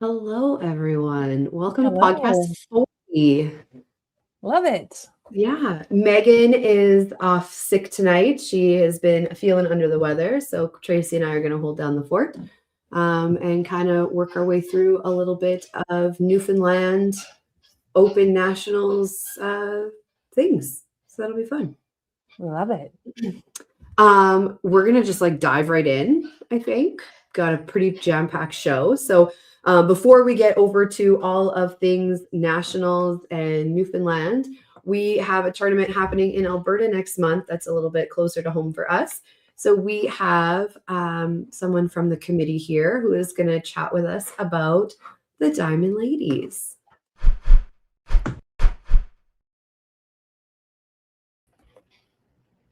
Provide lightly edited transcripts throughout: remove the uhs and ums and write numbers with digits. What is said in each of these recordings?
Hello, everyone. Welcome to Hello. Podcast 40. Love it. Yeah, Megan is off sick tonight. She has been feeling under the weather, so Tracy and I are going to hold down the fort and kind of work our way through a little bit of Newfoundland Open Nationals things. So that'll be fun. Love it. We're going to just dive right in, I think. Got a pretty jam-packed show. So before we get over to all of things nationals and Newfoundland, we have a tournament happening in Alberta next month that's a little bit closer to home for us. So we have someone from the committee here who is going to chat with us about the Diamond Ladies.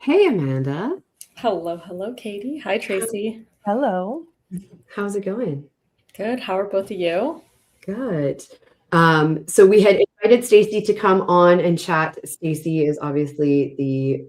Hey, Amanda. Hello, Katie. Hi, Tracy. Hello. How's it going? Good. How are both of you? Good. So we had invited Stacy to come on and chat. Stacy is obviously the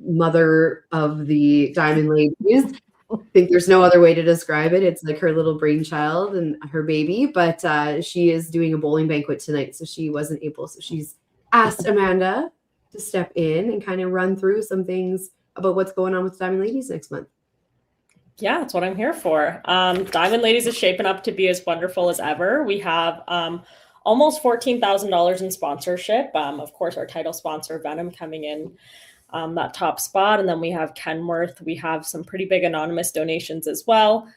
mother of the Diamond Ladies. I think there's no other way to describe it. It's like her little brainchild and her baby, but she is doing a bowling banquet tonight, so she wasn't able. So she's asked Amanda to step in and kind of run through some things about what's going on with Diamond Ladies next month. Yeah, that's what I'm here for. Diamond Ladies is shaping up to be as wonderful as ever. We have almost $14,000 in sponsorship. Of course, our title sponsor, Venom, coming in that top spot. And then we have Kenworth. We have some pretty big anonymous donations as well.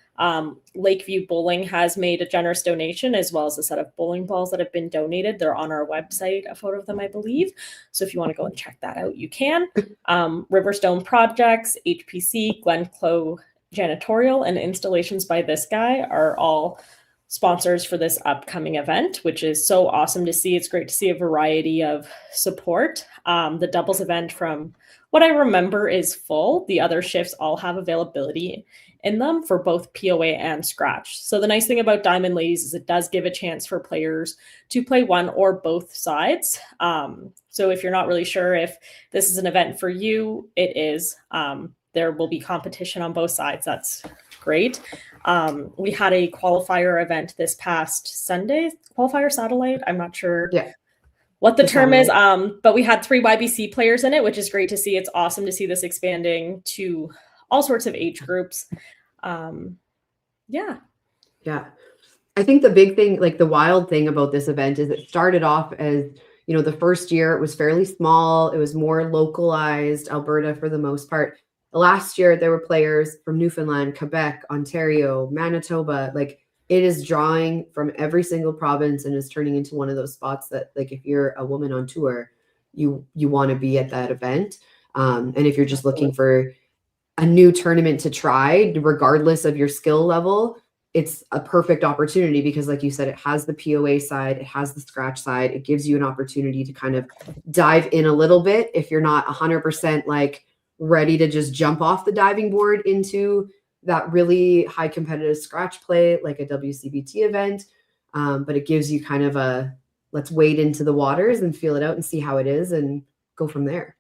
Lakeview Bowling has made a generous donation, as well as a set of bowling balls that have been donated. They're on our website, a photo of them, I believe. So if you want to go and check that out, you can. Riverstone Projects, HPC, Glenclow Janitorial, and Installations by This Guy are all sponsors for this upcoming event, which is so awesome to see. It's great to see a variety of support. The doubles event, from what I remember, is full. The other shifts all have availability in them for both POA and scratch. So the nice thing about Diamond Ladies is it does give a chance for players to play one or both sides. So if you're not really sure if this is an event for you, it is. There will be competition on both sides. That's great. We had a qualifier event this past Sunday, qualifier satellite. I'm not sure what the term is, but we had 3 YBC players in it, which is great to see. It's awesome to see this expanding to all sorts of age groups. Yeah. I think the big thing, like the wild thing about this event is it started off as, the first year it was fairly small. It was more localized, Alberta for the most part. Last year, there were players from Newfoundland, Quebec, Ontario, Manitoba. Like, it is drawing from every single province and is turning into one of those spots that, like, if you're a woman on tour, you want to be at that event. And if you're just looking for a new tournament to try, regardless of your skill level, it's a perfect opportunity because, like you said, it has the POA side, it has the scratch side. It gives you an opportunity to kind of dive in a little bit if you're not 100% like ready to just jump off the diving board into that really high competitive scratch play, like a WCBT event. But it gives you kind of a, let's wade into the waters and feel it out and see how it is and go from there.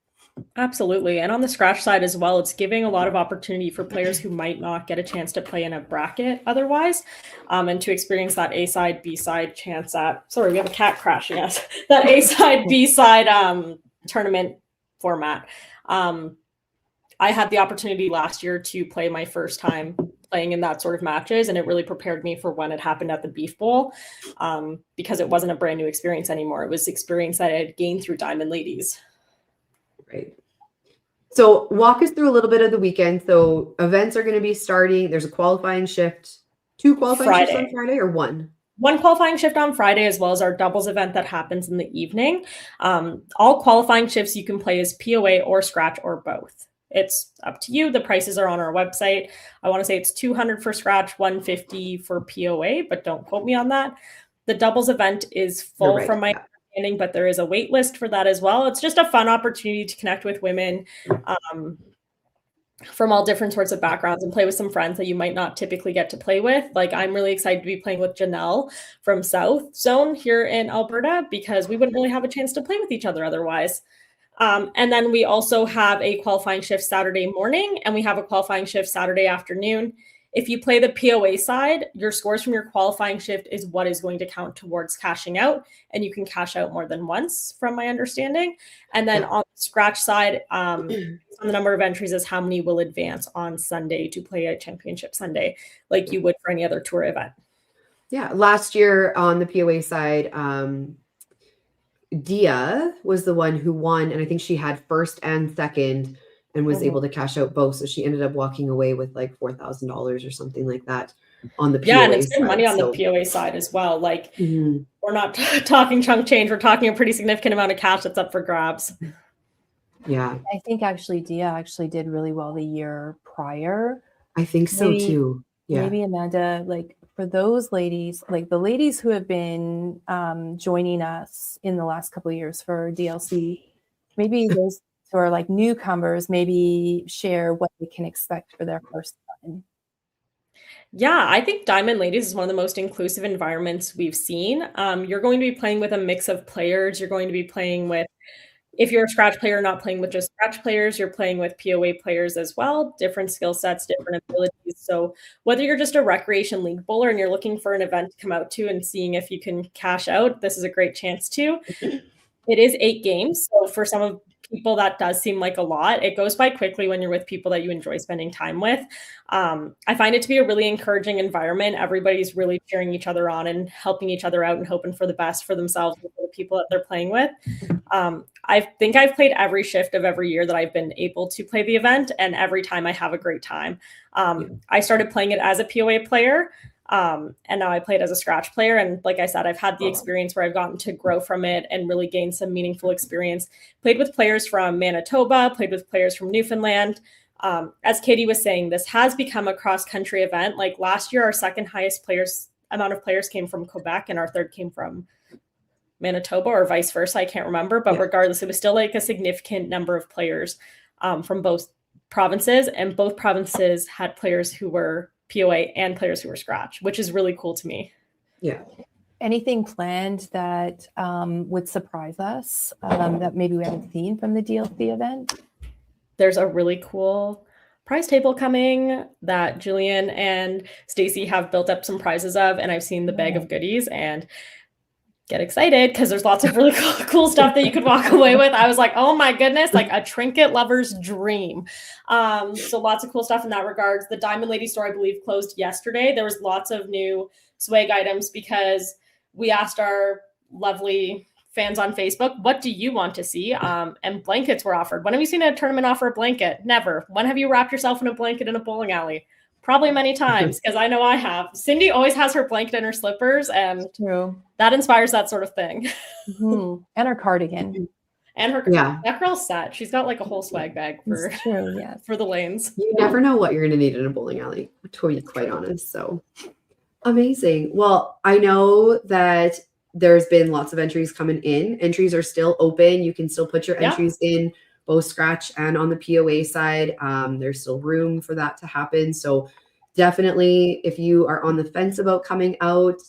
Absolutely. And on the scratch side as well, it's giving a lot of opportunity for players who might not get a chance to play in a bracket otherwise, and to experience that A side, B side chance at, sorry, we have a cat crashing us, that A side, B side tournament format. I had the opportunity last year to play my first time playing in that sort of matches, and it really prepared me for when it happened at the Beef Bowl, because it wasn't a brand new experience anymore. It was experience that I had gained through Diamond Ladies. Right. So walk us through a little bit of the weekend. So events are going to be starting. There's a qualifying shift, 2 qualifying shifts on Friday, or 1? 1 qualifying shift on Friday, as well as our doubles event that happens in the evening. All qualifying shifts you can play as POA or scratch or both. It's up to you. The prices are on our website. I want to say it's $200 for scratch, $150 for POA, but don't quote me on that. The doubles event is full from my understanding, but there is a wait list for that as well. It's just a fun opportunity to connect with women from all different sorts of backgrounds and play with some friends that you might not typically get to play with. Like, I'm really excited to be playing with Janelle from South Zone here in Alberta, because we wouldn't really have a chance to play with each other otherwise. And then we also have a qualifying shift Saturday morning, and we have a qualifying shift Saturday afternoon. If you play the POA side, your scores from your qualifying shift is what is going to count towards cashing out, and you can cash out more than once, from my understanding. And then on the scratch side, on the number of entries is how many will advance on Sunday to play a championship Sunday, like you would for any other tour event. Yeah, last year on the POA side, Dia was the one who won, and I think she had first and second and was able to cash out both. So she ended up walking away with like $4,000 or something like that on the POA Yeah, and it's good side. money on the POA side as well. Like we're not talking chunk change, we're talking a pretty significant amount of cash that's up for grabs. Yeah, I think actually Dia actually did really well the year prior. I think so too. Yeah. Maybe Amanda, like for those ladies, like the ladies who have been joining us in the last couple of years for DLC, maybe those who are like newcomers, maybe share what they can expect for their first time. Yeah, I think Diamond Ladies is one of the most inclusive environments we've seen. You're going to be playing with a mix of players. You're going to be playing with, if you're a scratch player, not playing with just scratch players, you're playing with POA players as well, different skill sets, different abilities. So whether you're just a recreation league bowler and you're looking for an event to come out to and seeing if you can cash out, this is a great chance to. It is 8 games. So for some of people, that does seem like a lot. It goes by quickly when you're with people that you enjoy spending time with. I find it to be a really encouraging environment. Everybody's really cheering each other on and helping each other out and hoping for the best for themselves and for the people that they're playing with. I think I've played every shift of every year that I've been able to play the event, and every time I have a great time. I started playing it as a POA player, and now I play it as a scratch player. And like I said, I've had the experience where I've gotten to grow from it and really gain some meaningful experience. Played with players from Manitoba, played with players from Newfoundland. As Katie was saying, this has become a cross-country event. Like last year, our second highest amount of players came from Quebec, and our third came from Manitoba, or vice versa. I can't remember, but regardless, it was still like a significant number of players from both provinces, and both provinces had players who were POA and players who were scratch, which is really cool to me. Yeah. Anything planned that would surprise us that maybe we haven't seen from the DLC event? There's a really cool prize table coming that Julian and Stacy have built up some prizes of, and I've seen the bag of goodies and get excited because there's lots of really cool stuff that you could walk away with. I was like, oh my goodness, like a trinket lover's dream. So lots of cool stuff in that regards. The Diamond Lady store, I believe, closed yesterday. There was lots of new swag items because we asked our lovely fans on Facebook, what do you want to see? And blankets were offered. When have you seen a tournament offer a blanket? Never. When have you wrapped yourself in a blanket in a bowling alley? Probably many times, because I know I have. Cindy always has her blanket and her slippers, and that inspires that sort of thing. Mm-hmm. And her cardigan. And her, that girl's set. She's got like a whole swag bag for, for the lanes. You never know what you're going to need in a bowling alley, to be quite honest. So amazing. Well, I know that there's been lots of entries coming in. Entries are still open. You can still put your entries in both scratch and on the POA side. There's still room for that to happen. So definitely, if you are on the fence about coming out,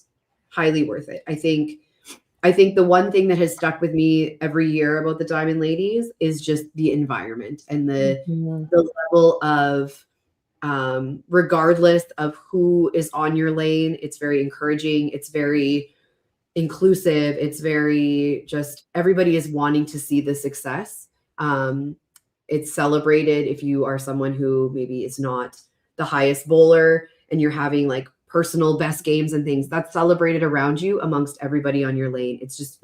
highly worth it. I think the one thing that has stuck with me every year about the Diamond Ladies is just the environment and the level of, regardless of who is on your lane, it's very encouraging. It's very inclusive. It's very just, everybody is wanting to see the success. It's celebrated if you are someone who maybe is not the highest bowler and you're having like personal best games and things, that's celebrated around you amongst everybody on your lane. It's just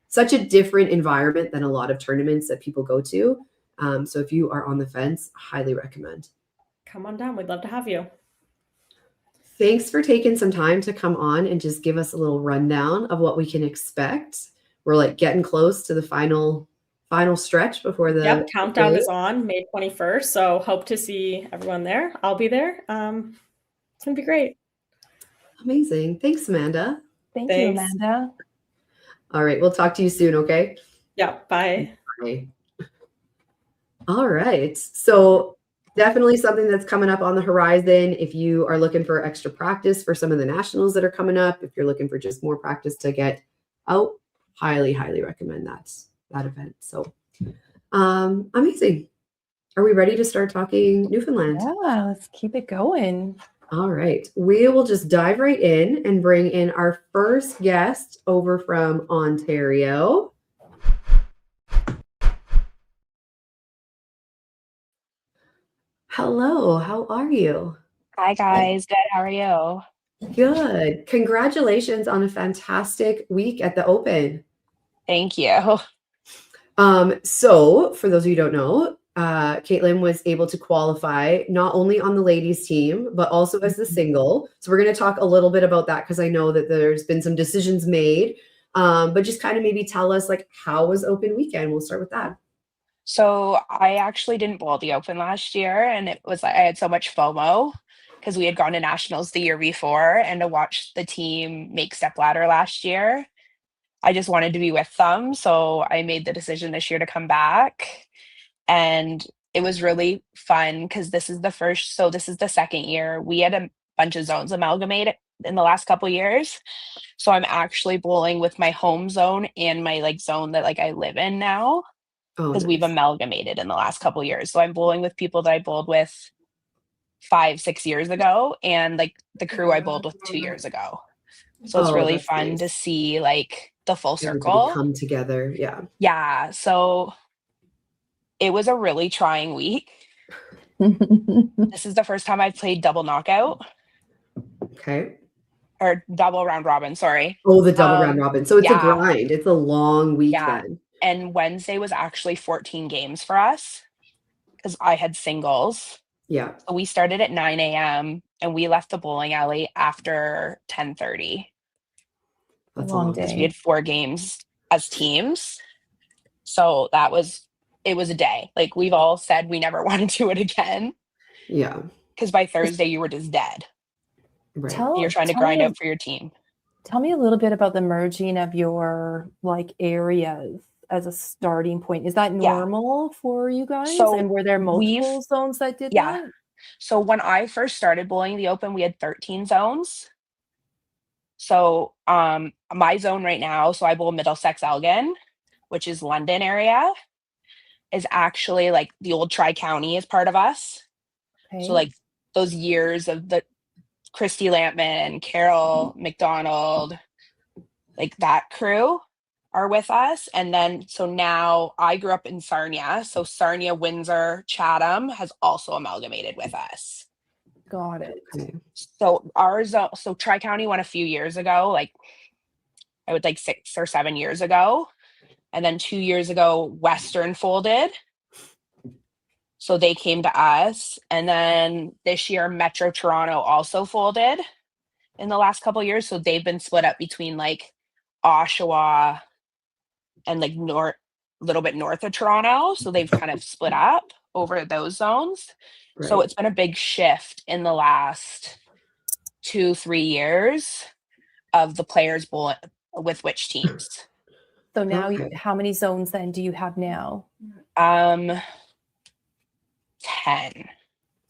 such a different environment than a lot of tournaments that people go to. So if you are on the fence, highly recommend. Come on down. We'd love to have you. Thanks for taking some time to come on and just give us a little rundown of what we can expect. We're like getting close to the final stretch before the countdown is on May 21st. So hope to see everyone there. I'll be there. It's gonna be great. Amazing. Thanks, Amanda. Thanks you, Amanda. All right. We'll talk to you soon. Okay. Yeah. Bye. Bye. All right. So definitely something that's coming up on the horizon. If you are looking for extra practice for some of the nationals that are coming up, if you're looking for just more practice to get out, highly recommend that event. So amazing. Are we ready to start talking Newfoundland? Yeah, let's keep it going. All right. We will just dive right in and bring in our first guest over from Ontario. Hello, how are you? Hi guys, good. How are you? Good. Congratulations on a fantastic week at the Open. Thank you. So for those of you who don't know, Caitlin was able to qualify not only on the ladies team, but also as the single. So we're going to talk a little bit about that because I know that there's been some decisions made. But just kind of maybe tell us like how was Open weekend? We'll start with that. So I actually didn't bowl the Open last year, and it was like I had so much FOMO because we had gone to nationals the year before, and to watch the team make step ladder last year, I just wanted to be with them. So I made the decision this year to come back, and it was really fun because this is the second year we had a bunch of zones amalgamated in the last couple years. So I'm actually bowling with my home zone and my like zone that like I live in now Oh, because we've nice. amalgamated in the last couple years. So I'm bowling with people that I bowled with 5, 6 years ago and like the crew I bowled with 2 years ago. So it's Oh, really that's fun to nice. see like the full Everybody circle. come together. Yeah. Yeah. So it was a really trying week. This is the first time I've played double knockout Okay. or double round robin, sorry. Oh, the double round robin. So it's a Yeah. grind. It's a long week Yeah. then. And Wednesday was actually 14 games for us because I had singles. Yeah. So we started at 9 a.m. and we left the bowling alley after 10:30 That's a Long long day. because we had 4 games as teams. So it was a day. Like we've all said we never want to do it again Yeah. because by Thursday you were just dead. Right. You're trying to grind out for your team. Tell me a little bit about the merging of your like areas as a starting point. Is that Yeah. normal for you guys? So And were there multiple zones that did Yeah. that? So when I first started bowling the Open, we had 13 zones. So my zone right now, so I bowl Middlesex Elgin, which is London area, is actually like the old Tri-County is part of us. Okay. So like those years of the Christy Lampman, Carol McDonald, like that crew are with us. And then so now I grew up in Sarnia. So Sarnia, Windsor, Chatham has also amalgamated with us. Got it. Okay. So our zone, so Tri-County went a few years ago, like I would like 6 or 7 years ago. And then 2 years ago, Western folded. So they came to us. And then this year, Metro Toronto also folded in the last couple of years. So they've been split up between like Oshawa and like little bit north of Toronto. So they've kind of split up over those zones. Right. So it's been a big shift in the last 2-3 years of the players bowling with which teams. So now Okay. how many zones then do you have now? 10.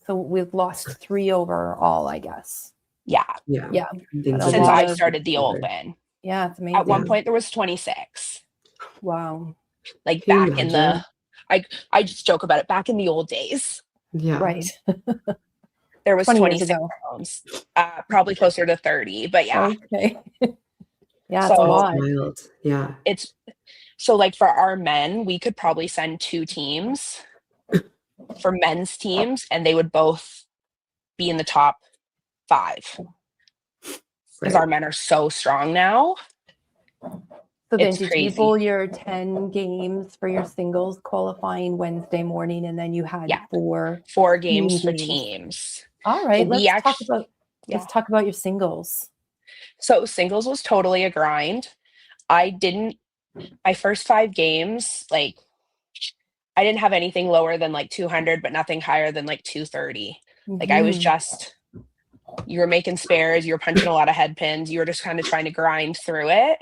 So we've lost 3 overall, I guess. Yeah. Yeah. Yeah. Things A Since lot I of- started the Open. Yeah, it's amazing. At one point there was 26. Wow. Like Can you back in imagine? the I just joke about it. Back in the old days, Yeah. Right. there was 20 years 26 ago. zones. Probably closer to 30, but yeah. Okay. Yeah, it's So- a lot. Wild. Yeah. It's so like for our men, we could probably send 2 teams for men's teams and they would both be in the top 5 because Right. our men are so strong now. So then It's did you crazy. bowl your 10 games for your singles qualifying Wednesday morning and then you had Yeah. 4? 4 games for games. teams. All right, we let's talk actu- let's talk about your singles. So singles was totally a grind. My first 5 games, like I didn't have anything lower than like 200, but nothing higher than like 230. Like I was just, you were making spares, you were punching a lot of head pins, you were just kind of trying to grind through it.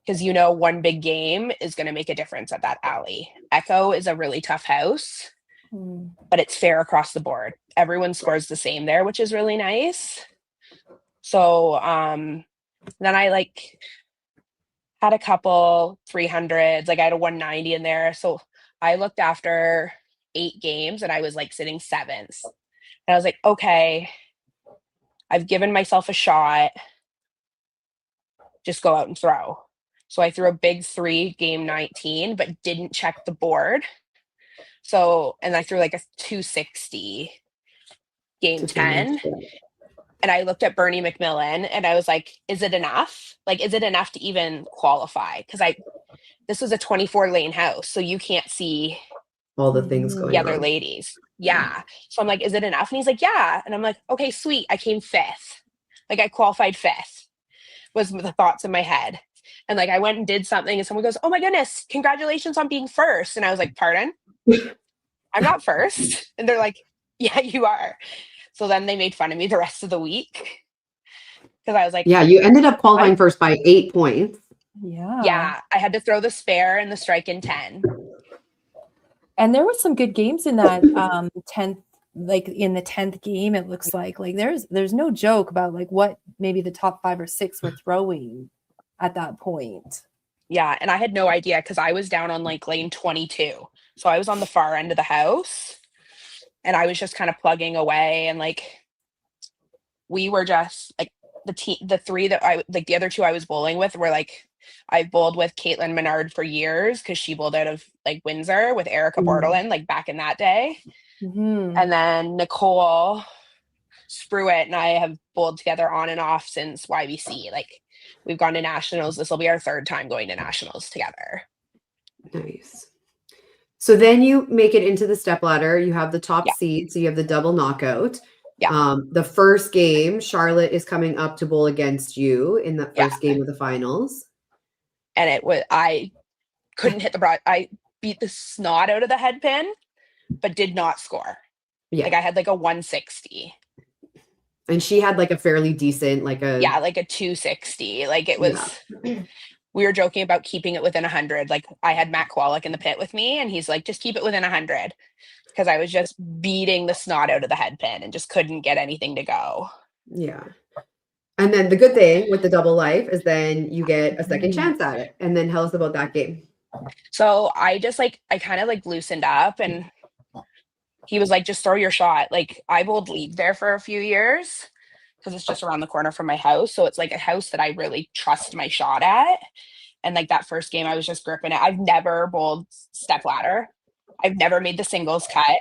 Because you know one big game is going to make a difference at that alley. Echo is a really tough house, but it's fair across the board. Everyone scores the same there, which is really nice. So then I like had a couple 300s, like I had a 190 in there. So I looked after 8 games and I was like sitting 7th. And I was like, okay, I've given myself a shot. Just go out and throw. So I threw a big 3 game 19, but didn't check the board. So, and I threw like a 260 game To finish. 10. And I looked at Bernie McMillan and I was like, is it enough? Like, is it enough to even qualify? Because this was a 24 lane house. So you can't see All the things Mhm. going the other on. ladies. Yeah. So I'm like, is it enough? And he's like, yeah. And I'm like, okay, sweet. I came 5th. Like I qualified 5th was the thoughts in my head. And like I went and did something and someone goes, oh my goodness, congratulations on being first. And I was like, pardon? I'm not first. And they're like, yeah, you are. So then they made fun of me the rest of the week. Because I was like, Yeah, you ended up qualifying first by 8 points. yeah, I had to throw the spare and the strike in 10. And there were some good games in that 10th, like in the 10th game, it looks like there's no joke about like what maybe the top 5 or 6 were throwing at that point. Yeah, and I had no idea because I was down on like lane 22. So I was on the far end of the house and I was just kind of plugging away and like we were just like the 3 that I like the other 2 I was bowling with were like I bowled with Caitlin Menard for years because she bowled out of like Windsor with Erica Bordelin like back in that day. Mhm. And then Nicole Spruitt and I have bowled together on and off since YBC. Like we've gone to nationals. This will be our 3rd time going to nationals together. Nice. So then you make it into the step ladder. You have the top Yeah. seed, so you have the double knockout. Yeah. The first game, Charlotte is coming up to bowl against you in the Yeah. first game of the finals. And it was I couldn't hit the broad. I beat the snot out of the head pin, but did not score. Yeah. Like I had like a 160. And she had like a fairly decent, like a Yeah, like a 260. Like it was we were joking about keeping it within 100. Like I had Matt Kwolek in the pit with me and he's like, just keep it within 100. Because I was just beating the snot out of the head pin and just couldn't get anything to go. Yeah. And then the good thing with the double life is then you get a second chance at it. And then tell us about that game. So I just like I kind of like loosened up and he was like, just throw your shot. Like I bowled league there for a few years because it's just around the corner from my house. So it's like a house that I really trust my shot at. And like that first game, I was just gripping it. I've never bowled step ladder. I've never made the singles cut.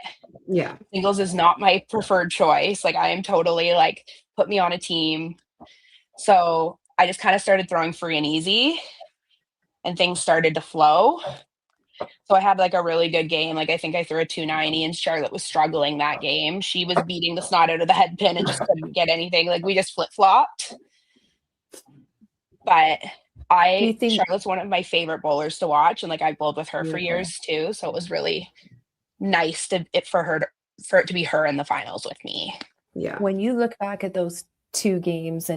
Yeah. Singles is not my preferred choice. Like I am totally like, put me on a team. So I just kind of started throwing free and easy and things started to flow. So I had like a really good game. Like I think I threw a 290 and Charlotte was struggling that game. She was beating the snot out of the head pin and just couldn't get anything. Like we just flip-flopped. But Charlotte's one of my favorite bowlers to watch. And like I bowled with her for years too. So it was really nice for it to be her in the finals with me. Yeah. When you look back at those 2 games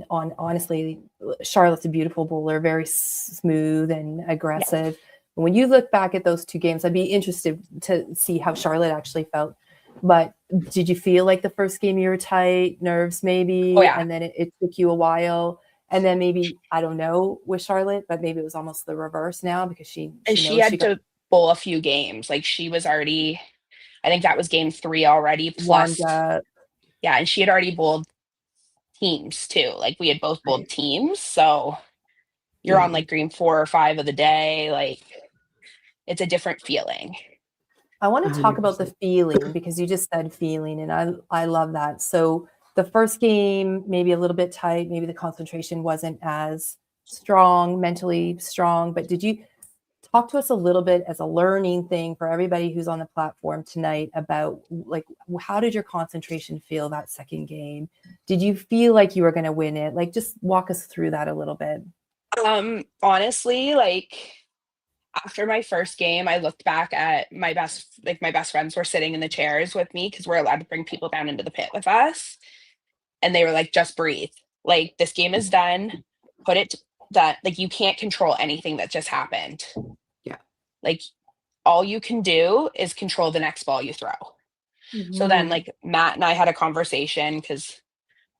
honestly, Charlotte's a beautiful bowler, very smooth and aggressive. Yeah. When you look back at those 2 games, I'd be interested to see how Charlotte actually felt. But did you feel like the first game you were tight, nerves maybe? Oh, yeah. And then it took you a while. And then maybe, I don't know, with Charlotte, but maybe it was almost the reverse now because she had to bowl a few games. Like she was already, I think that was game 3 already. Plus, yeah, and she had already bowled teams too. Like we had both bowled teams. So you're on like game 4 or 5 of the day. Like it's a different feeling. I want to talk about the feeling because you just said feeling and I love that. So the first game, maybe a little bit tight, maybe the concentration wasn't as strong, mentally strong, but did you talk to us a little bit as a learning thing for everybody who's on the platform tonight about like, how did your concentration feel that second game? Did you feel like you were going to win it? Like, just walk us through that a little bit. Honestly, like after my first game, I looked back at my best friends were sitting in the chairs with me because we're allowed to bring people down into the pit with us. And they were like, just breathe. Like this game is done. Put it that like you can't control anything that just happened. Yeah. Like all you can do is control the next ball you throw. Mm-hmm. So then like Matt and I had a conversation because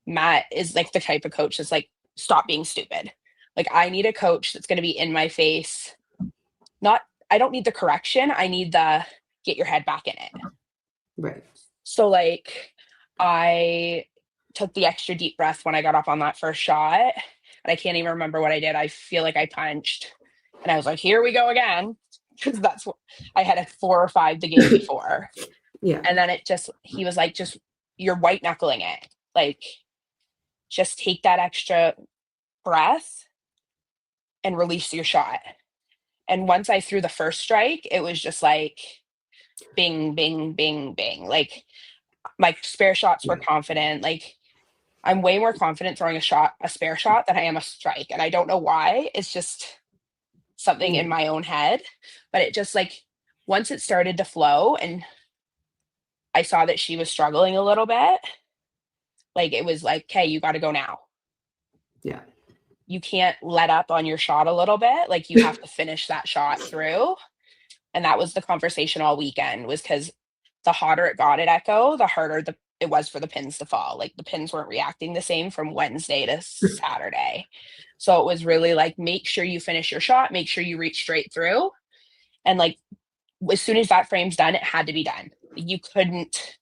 Matt is like the type of coach that's like, stop being stupid. Like I need a coach that's going to be in my face. I don't need the correction. I need the get your head back in it. Right. So like I took the extra deep breath when I got up on that first shot. And I can't even remember what I did. I feel like I punched and I was like, here we go again. Because that's what I had a 4 or 5 the game before. Yeah. And then he was like, just, you're white knuckling it. Like, just take that extra breath and release your shot. And once I threw the first strike, it was just like bing, bing, bing, bing. Like, my spare shots were confident. Like, I'm way more confident throwing a spare shot than I am a strike. And I don't know why. It's just something in my own head. But it just like, once it started to flow and I saw that she was struggling a little bit, like, it was like, okay, you got to go now. Yeah. You can't let up on your shot a little bit. Like, you have to finish that shot through. And that was the conversation all weekend, was because the hotter it got at Echo, the harder it was for the pins to fall. Like, the pins weren't reacting the same from Wednesday to Saturday. So it was really like, make sure you finish your shot, make sure you reach straight through. And like, as soon as that frame's done, it had to be done. You couldn't.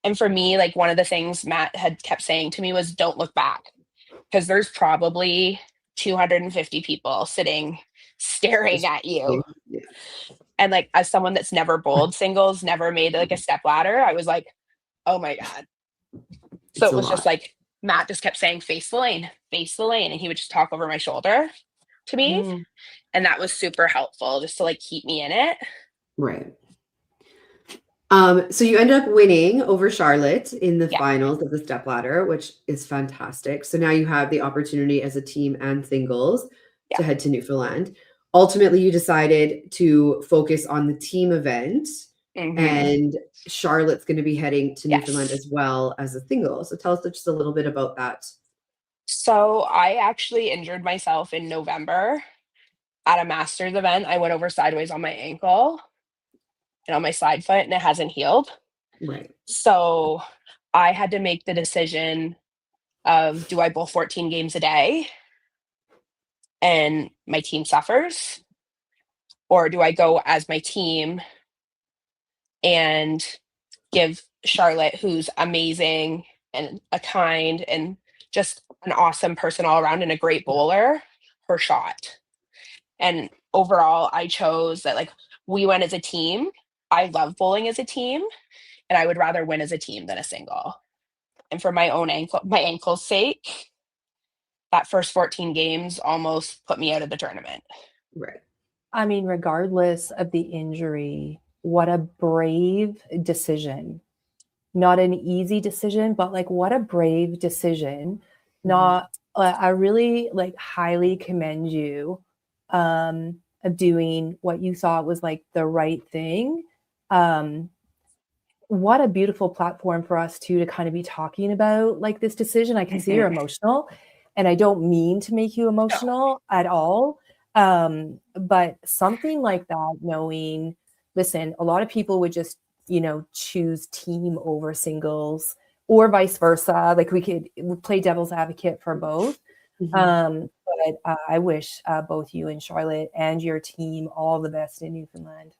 And for me, like, one of the things Matt had kept saying to me was, don't look back. Because there's probably 250 people sitting staring at you. Yeah. And like, as someone that's never bowled singles, never made like a step ladder, I was like, oh my God. So It's it was a just lot. like, Matt just kept saying, face the lane. And he would just talk over my shoulder to me. Mm. And that was super helpful, just to like keep me in it. Right. So you end up winning over Charlotte in the Yeah. finals of the stepladder, which is fantastic. So now you have the opportunity as a team and singles Yeah. to head to Newfoundland. Ultimately, you decided to focus on the team event, Mhm. and Charlotte's going to be heading to Yes. Newfoundland as well as a single. So tell us just a little bit about that. So I actually injured myself in November at a Masters event. I went over sideways on my ankle and on my side foot, and it hasn't healed. Right. So I had to make the decision of, do I bowl 14 games a day and my team suffers? Or do I go as my team and give Charlotte, who's amazing and a kind and just an awesome person all around and a great bowler, her shot? And overall, I chose that, like, we went as a team. I love bowling as a team, and I would rather win as a team than a single. And for my ankle's sake, that first 14 games almost put me out of the tournament. Right. I mean, regardless of the injury, what a brave decision. Not an easy decision, but like, what a brave decision. I really like highly commend you of doing what you thought was like the right thing. What a beautiful platform for us too, to kind of be talking about like this decision. I can see you're emotional, and I don't mean to make you emotional at all. But something like that, knowing, listen, a lot of people would just, choose team over singles, or vice versa. Like, we could play devil's advocate for both. But I wish both you and Charlotte and your team all the best in Newfoundland.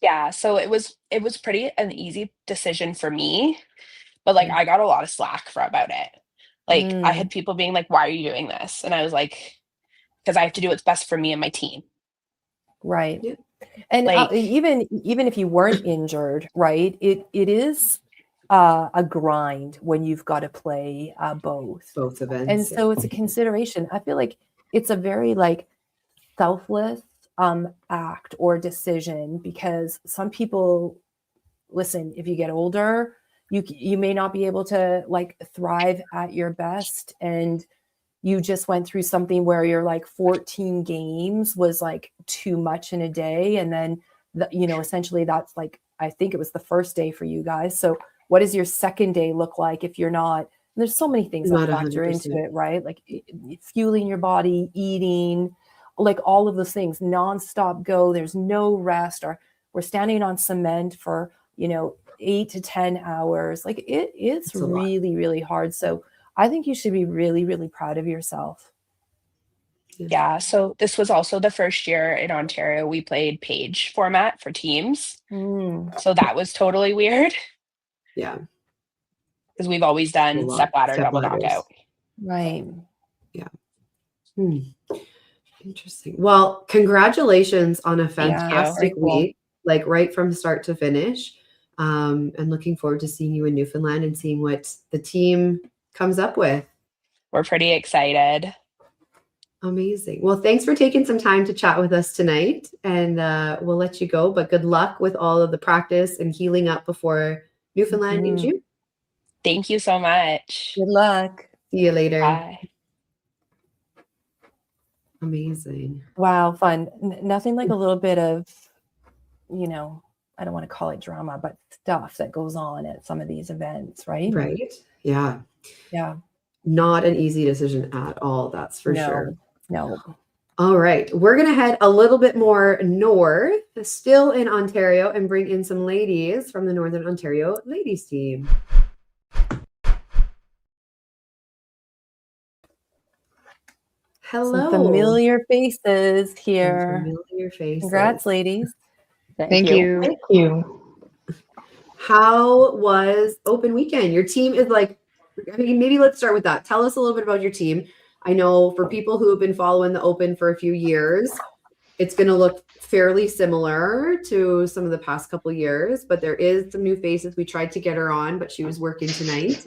Yeah, so it was pretty an easy decision for me, but like, Yeah. I got a lot of slack about it. Like, I had people being like, why are you doing this? And I was like, because I have to do what's best for me and my team. Right. Yeah. And Like, even if you weren't injured, right, it is a grind when you've got to play both events. And so it's a consideration. I feel like it's a very like selfless act or decision, because some people, listen, if you get older, you may not be able to like thrive at your best, and you just went through something where you're like 14 games was like too much in a day, and then essentially that's like, I think it was the first day for you guys. So what does your second day look like if you're not? There's so many things that factor 100%. into it, right? Like fueling your body, eating, like all of those things, nonstop go. There's no rest, or we're standing on cement for 8 to 10 hours. Like it's really, really hard. So I think you should be really, really proud of yourself. Yeah. So this was also the first year in Ontario we played page format for teams. So that was totally weird. Yeah. because we've always done step ladder, double knockout. Right. Interesting. Well, congratulations on a Thank you. fantastic Very cool. week, like right from start to finish. And looking forward to seeing you in Newfoundland and seeing what the team comes up with. We're pretty excited. Amazing. Well, thanks for taking some time to chat with us tonight, and we'll let you go, but good luck with all of the practice and healing up before Newfoundland in June. Thank you so much. Good luck. See you later. Bye. Amazing. Wow, fun. Nothing like a little bit of, you know, I don't want to call it drama, but stuff that goes on at some of these events, right? Right. Yeah. Yeah. Not an easy decision at all. That's for sure. No. All right. We're going to head a little bit more north, still in Ontario, and bring in some ladies from the Northern Ontario ladies team. Hello. Some familiar faces here. Some familiar faces. Congrats, ladies. Thank you. Thank you. How was open weekend? Your team is like, I mean, maybe let's start with that. Tell us a little bit about your team. I know for people who have been following the open for a few years, it's going to look fairly similar to some of the past couple of years, but there is some new faces. We tried to get her on, but she was working tonight.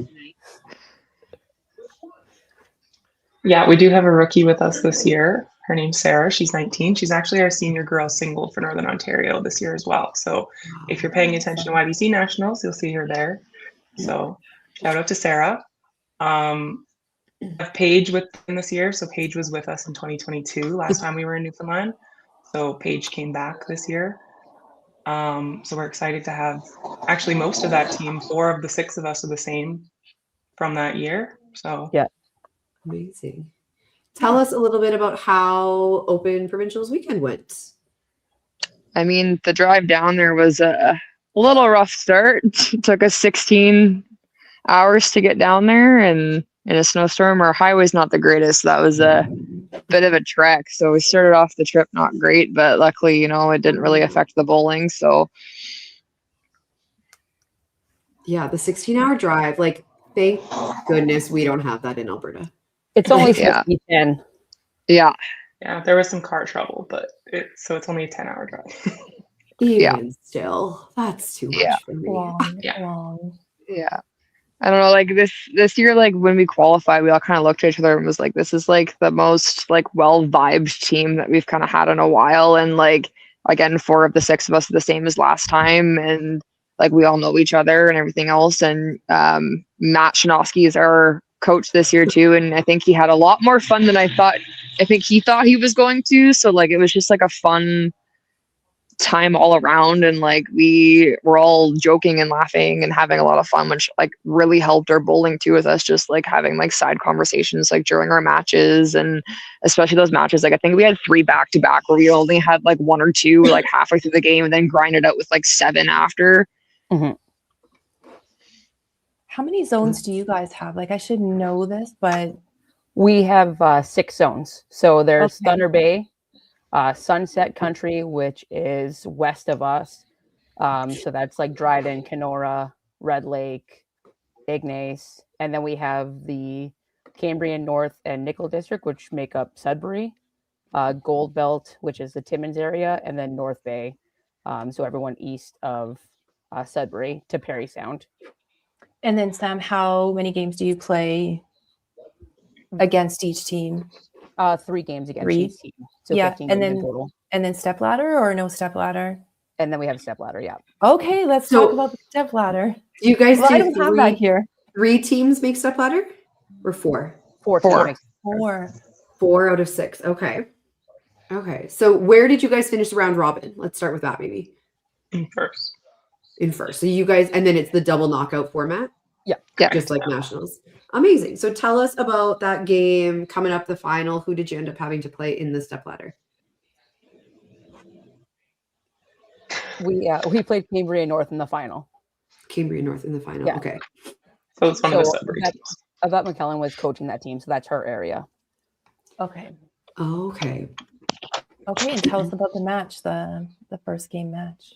Yeah, we do have a rookie with us this year. Her name's Sarah. She's 19. She's actually our senior girls single for Northern Ontario this year as well. So if you're paying attention to YBC Nationals, you'll see her there. So shout out to Sarah. I have Paige with them this year. So Paige was with us in 2022, last time we were in Newfoundland. So Paige came back this year. So we're excited to have actually most of that team. 4 of the 6 of us are the same from that year. So Yeah. Amazing. Tell us a little bit about how Open Provincials weekend went. I mean, the drive down there was a little rough start. It took us 16 hours to get down there, and in a snowstorm, our highway's not the greatest. That was a bit of a trek. So we started off the trip not great, but luckily, you know, it didn't really affect the bowling. So Yeah, the 16-hour drive, like, thank goodness we don't have that in Alberta. It's only Yeah. 10. yeah, yeah, there was some car trouble, but it's only a 10-hour drive. Even still, that's too much Yeah. for me. Long. yeah. I don't know, like this year, like when we qualified, we all kind of looked at each other and was like, this is like the most like well-vibed team that we've kind of had in a while. And like, again, 4 of the 6 of us are the same as last time. And like, we all know each other and everything else. And Matt Shinovsky is our coach this year too. And I think he had a lot more fun than I think he thought he was going to. So like, it was just like a fun time all around, and like we were all joking and laughing and having a lot of fun, which like really helped our bowling too, with us just like having like side conversations like during our matches, and especially those matches, like I think we had 3 back-to-back where we only had like 1 or 2 like halfway through the game and then grinded out with like 7 after. How many zones do you guys have? Like, I should know this, but We have 6 zones. So there's Okay. Thunder Bay, Sunset Country, which is west of us. So that's like Dryden, Kenora, Red Lake, Ignace. And then we have the Cambrian North and Nickel District, which make up Sudbury, Gold Belt, which is the Timmins area, and then North Bay. So everyone east of Sudbury to Perry Sound. and then Sam, how many games do you play against each team? 3 games against 3? each team. So Yeah, 15 and games in then- total. And then step ladder or no step ladder? And then we have step ladder, yeah. Okay, let's So- talk about the step ladder. Do you guys Well, do I don't have that here. 3 teams make step ladder? Or 4? 4. 4. 4. 4 out of 6. Okay. So where did you guys finish the round robin? Let's start with that maybe. First. In first. So you guys, and then it's the double knockout format? Yeah. Just like nationals. Amazing. So tell us about that game coming up, the final. Who did you end up having to play in the step ladder? We played Cambrian North in the final. Cambrian North in the final. Yeah. Okay. So it's one of the So Sudbury that- teams. Yvette McKellen was coaching that team, so that's her area. Okay. Okay. Okay, and tell us about the match, the first game match.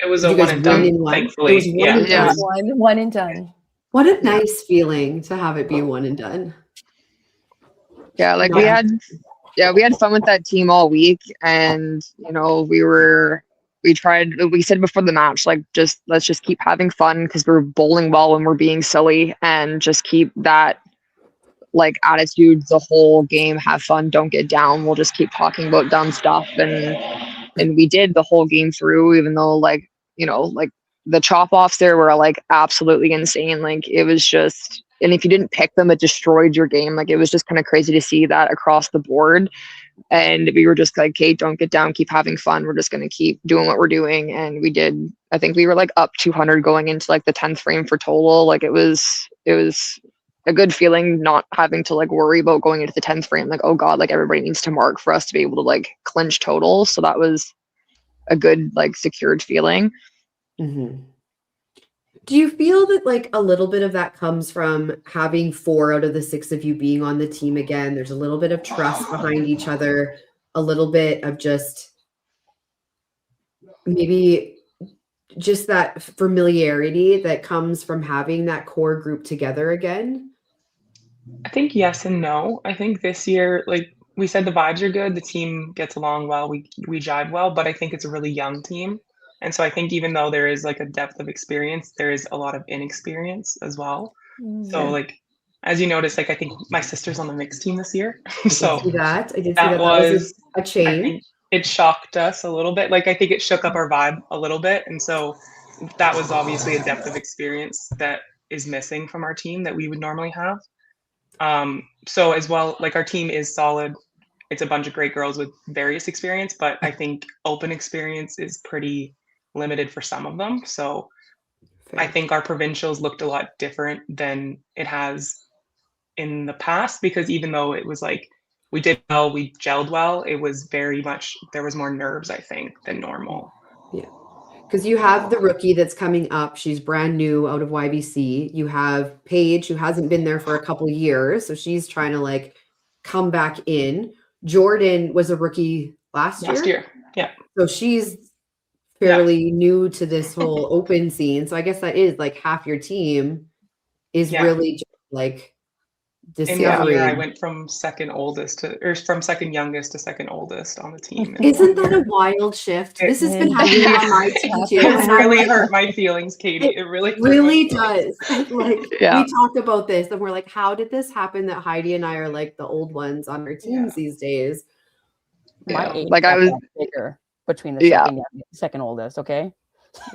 It was Did a you one guys and win done, in one? It thankfully. was one Yeah. and it Yeah. was- One and done. What a nice feeling to have it be one and done. Yeah, like Yeah. we had fun with that team all week, and you know, we said before the match, like, let's just keep having fun because we're bowling well when we're being silly, and just keep that like attitude the whole game. Have fun, don't get down. We'll just keep talking about dumb stuff, and we did the whole game through, even though, like, you know, like the chop offs there were like absolutely insane. Like, it was just, and if you didn't pick them, it destroyed your game. Like, it was just kind of crazy to see that across the board. And we were just like, Kate, don't get down, keep having fun. We're just going to keep doing what we're doing. And we did. I think we were like up 200 going into like the 10th frame for total. Like, it was a good feeling not having to like worry about going into the 10th frame. Like, oh God, like everybody needs to mark for us to be able to like clinch total. So that was a good, like, secured feeling. Mhm. Do you feel that like a little bit of that comes from having 4 out of the 6 of you being on the team again? There's a little bit of trust behind each other, a little bit of just maybe just that familiarity that comes from having that core group together again? I think yes and no. I think this year, like we said, the vibes are good. The team gets along well. We jive well, but I think it's a really young team. And so I think even though there is like a depth of experience, there is a lot of inexperience as well. So like, as you notice, like I think my sister's on the mixed team this year. I did So see that. I did see that that. That was was, a I change. think it shocked us a little bit. Like, I think it shook up our vibe a little bit. And so that was obviously a depth of experience that is missing from our team that we would normally have. So as well, like our team is solid. It's a bunch of great girls with various experience, but I think open experience is pretty limited for some of them. So I Fair. think our provincials looked a lot different than it has in the past, because even though it was like we did well, we gelled well, it was very much, there was more nerves, I think, than normal. Because you have the rookie that's coming up. She's brand new out of YBC. You have Paige, who hasn't been there for a couple of years. So she's trying to like come back in. Jordan was a rookie last year. Yeah. So she's fairly new to this whole open scene. So I guess that is like half your team is Yeah. really just like In 1 discovering. year, I went from second youngest to second oldest on the team. Isn't that a wild shift? This has been It happening really- on my team too. It and I'm really like, hurt my feelings, Katie. It really hurt really my feelings. does. Like Yeah. we talk about this and we're like, how did this happen that Heidi and I are like the old ones on our teams these days? My Yeah. age Like, I gap was- got bigger between the Yeah. second oldest. Okay.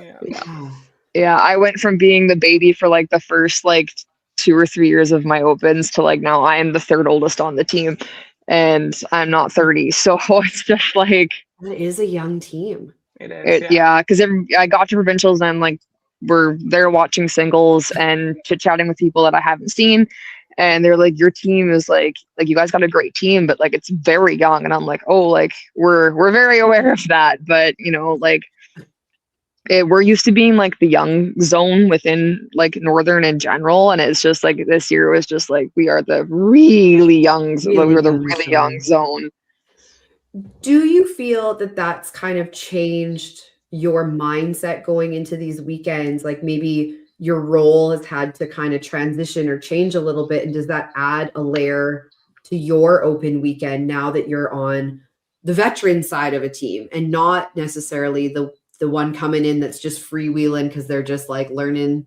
Yeah. Yeah, I went from being the baby for like the first like 2 or 3 years of my opens to like now I am the third oldest on the team, and I'm not 30. So it's just like, That is a young team. It is. because I got to provincials and like we're there watching singles and chit chatting with people that I haven't seen, and they're like, your team is like you guys got a great team, but like it's very young. And I'm like, oh, like we're very aware of that, but you know, like we're used to being like the young zone within like Northern in general, and it's just like this year was just like we are the really young Really we were the young really young zone. Do you feel that that's kind of changed your mindset going into these weekends? Like maybe your role has had to kind of transition or change a little bit. And does that add a layer to your open weekend now that you're on the veteran side of a team and not necessarily the one coming in that's just freewheeling because they're just like learning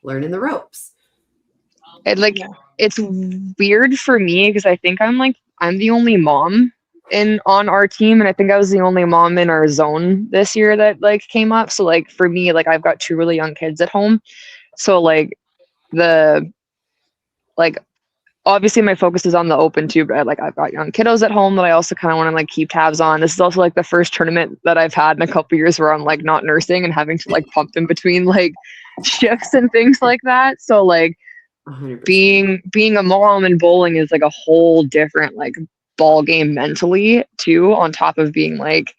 the ropes? And like Yeah. it's weird for me because I think I'm the only mom on our team, and I think I was the only mom in our zone this year that like came up. So like for me, like I've got 2 really young kids at home. So like obviously my focus is on the open too, but I've got young kiddos at home that I also kind of want to like keep tabs on. This is also like the first tournament that I've had in a couple years where I'm like not nursing and having to like pump in between like shifts and things like that. So like 100%. being a mom and bowling is like a whole different like ball game mentally too, on top of being like,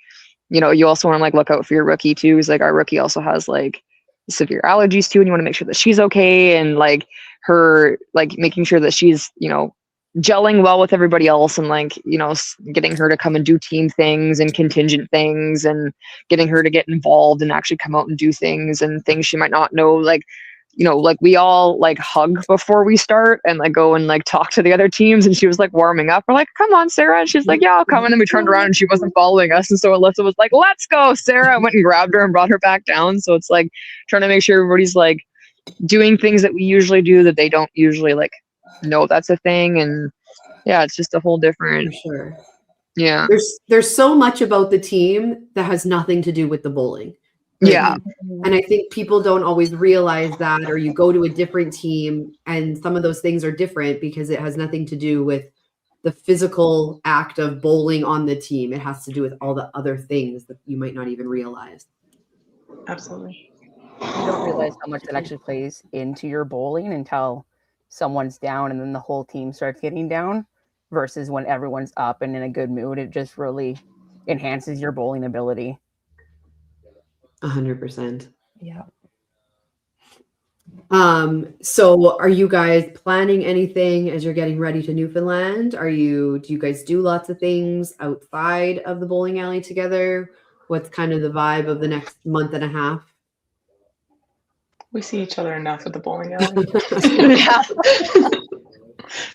you know, you also want to like look out for your rookie too, because like our rookie also has like severe allergies too, and you want to make sure that she's okay, and like her like making sure that she's, you know, gelling well with everybody else, and like, you know, getting her to come and do team things and contingent things, and getting her to get involved and actually come out and do things and things she might not know. Like, you know, like we all like hug before we start and like go and like talk to the other teams, and she was like warming up. We're like, come on, Sarah. And she's like, yeah, I'll come. And then we turned around and she wasn't following us. And so Alyssa was like, let's go, Sarah. I went and grabbed her and brought her back down. So it's like trying to make sure everybody's like doing things that we usually do that they don't usually like know that's a thing. And yeah, it's just a whole For different, sure. yeah. There's so much about the team that has nothing to do with the bowling. Like, Yeah. and I think people don't always realize that, or you go to a different team and some of those things are different because it has nothing to do with the physical act of bowling on the team. It has to do with all the other things that you might not even realize. Absolutely. You don't realize how much that actually plays into your bowling until someone's down and then the whole team starts getting down, versus when everyone's up and in a good mood. It just really enhances your bowling ability. 100%. Yeah. So are you guys planning anything as you're getting ready to Newfoundland? Do you guys do lots of things outside of the bowling alley together? What's kind of the vibe of the next month and a half? We see each other enough at the bowling alley. Yeah.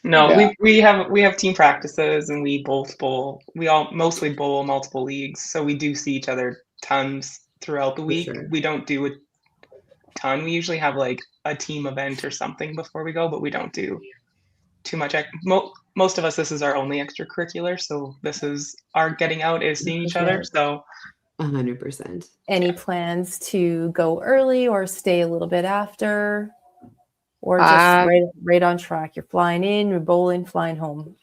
No, Yeah. we have team practices, and we both bowl. We all mostly bowl multiple leagues, so we do see each other tons throughout the week. sure. We don't do a ton. We usually have like a team event or something before we go, but we don't do too much. Most of us, this is our only extracurricular, so this is our getting out is seeing each other. So 100%. Any plans to go early or stay a little bit after? Or just right on track? You're flying in, you're bowling, flying home.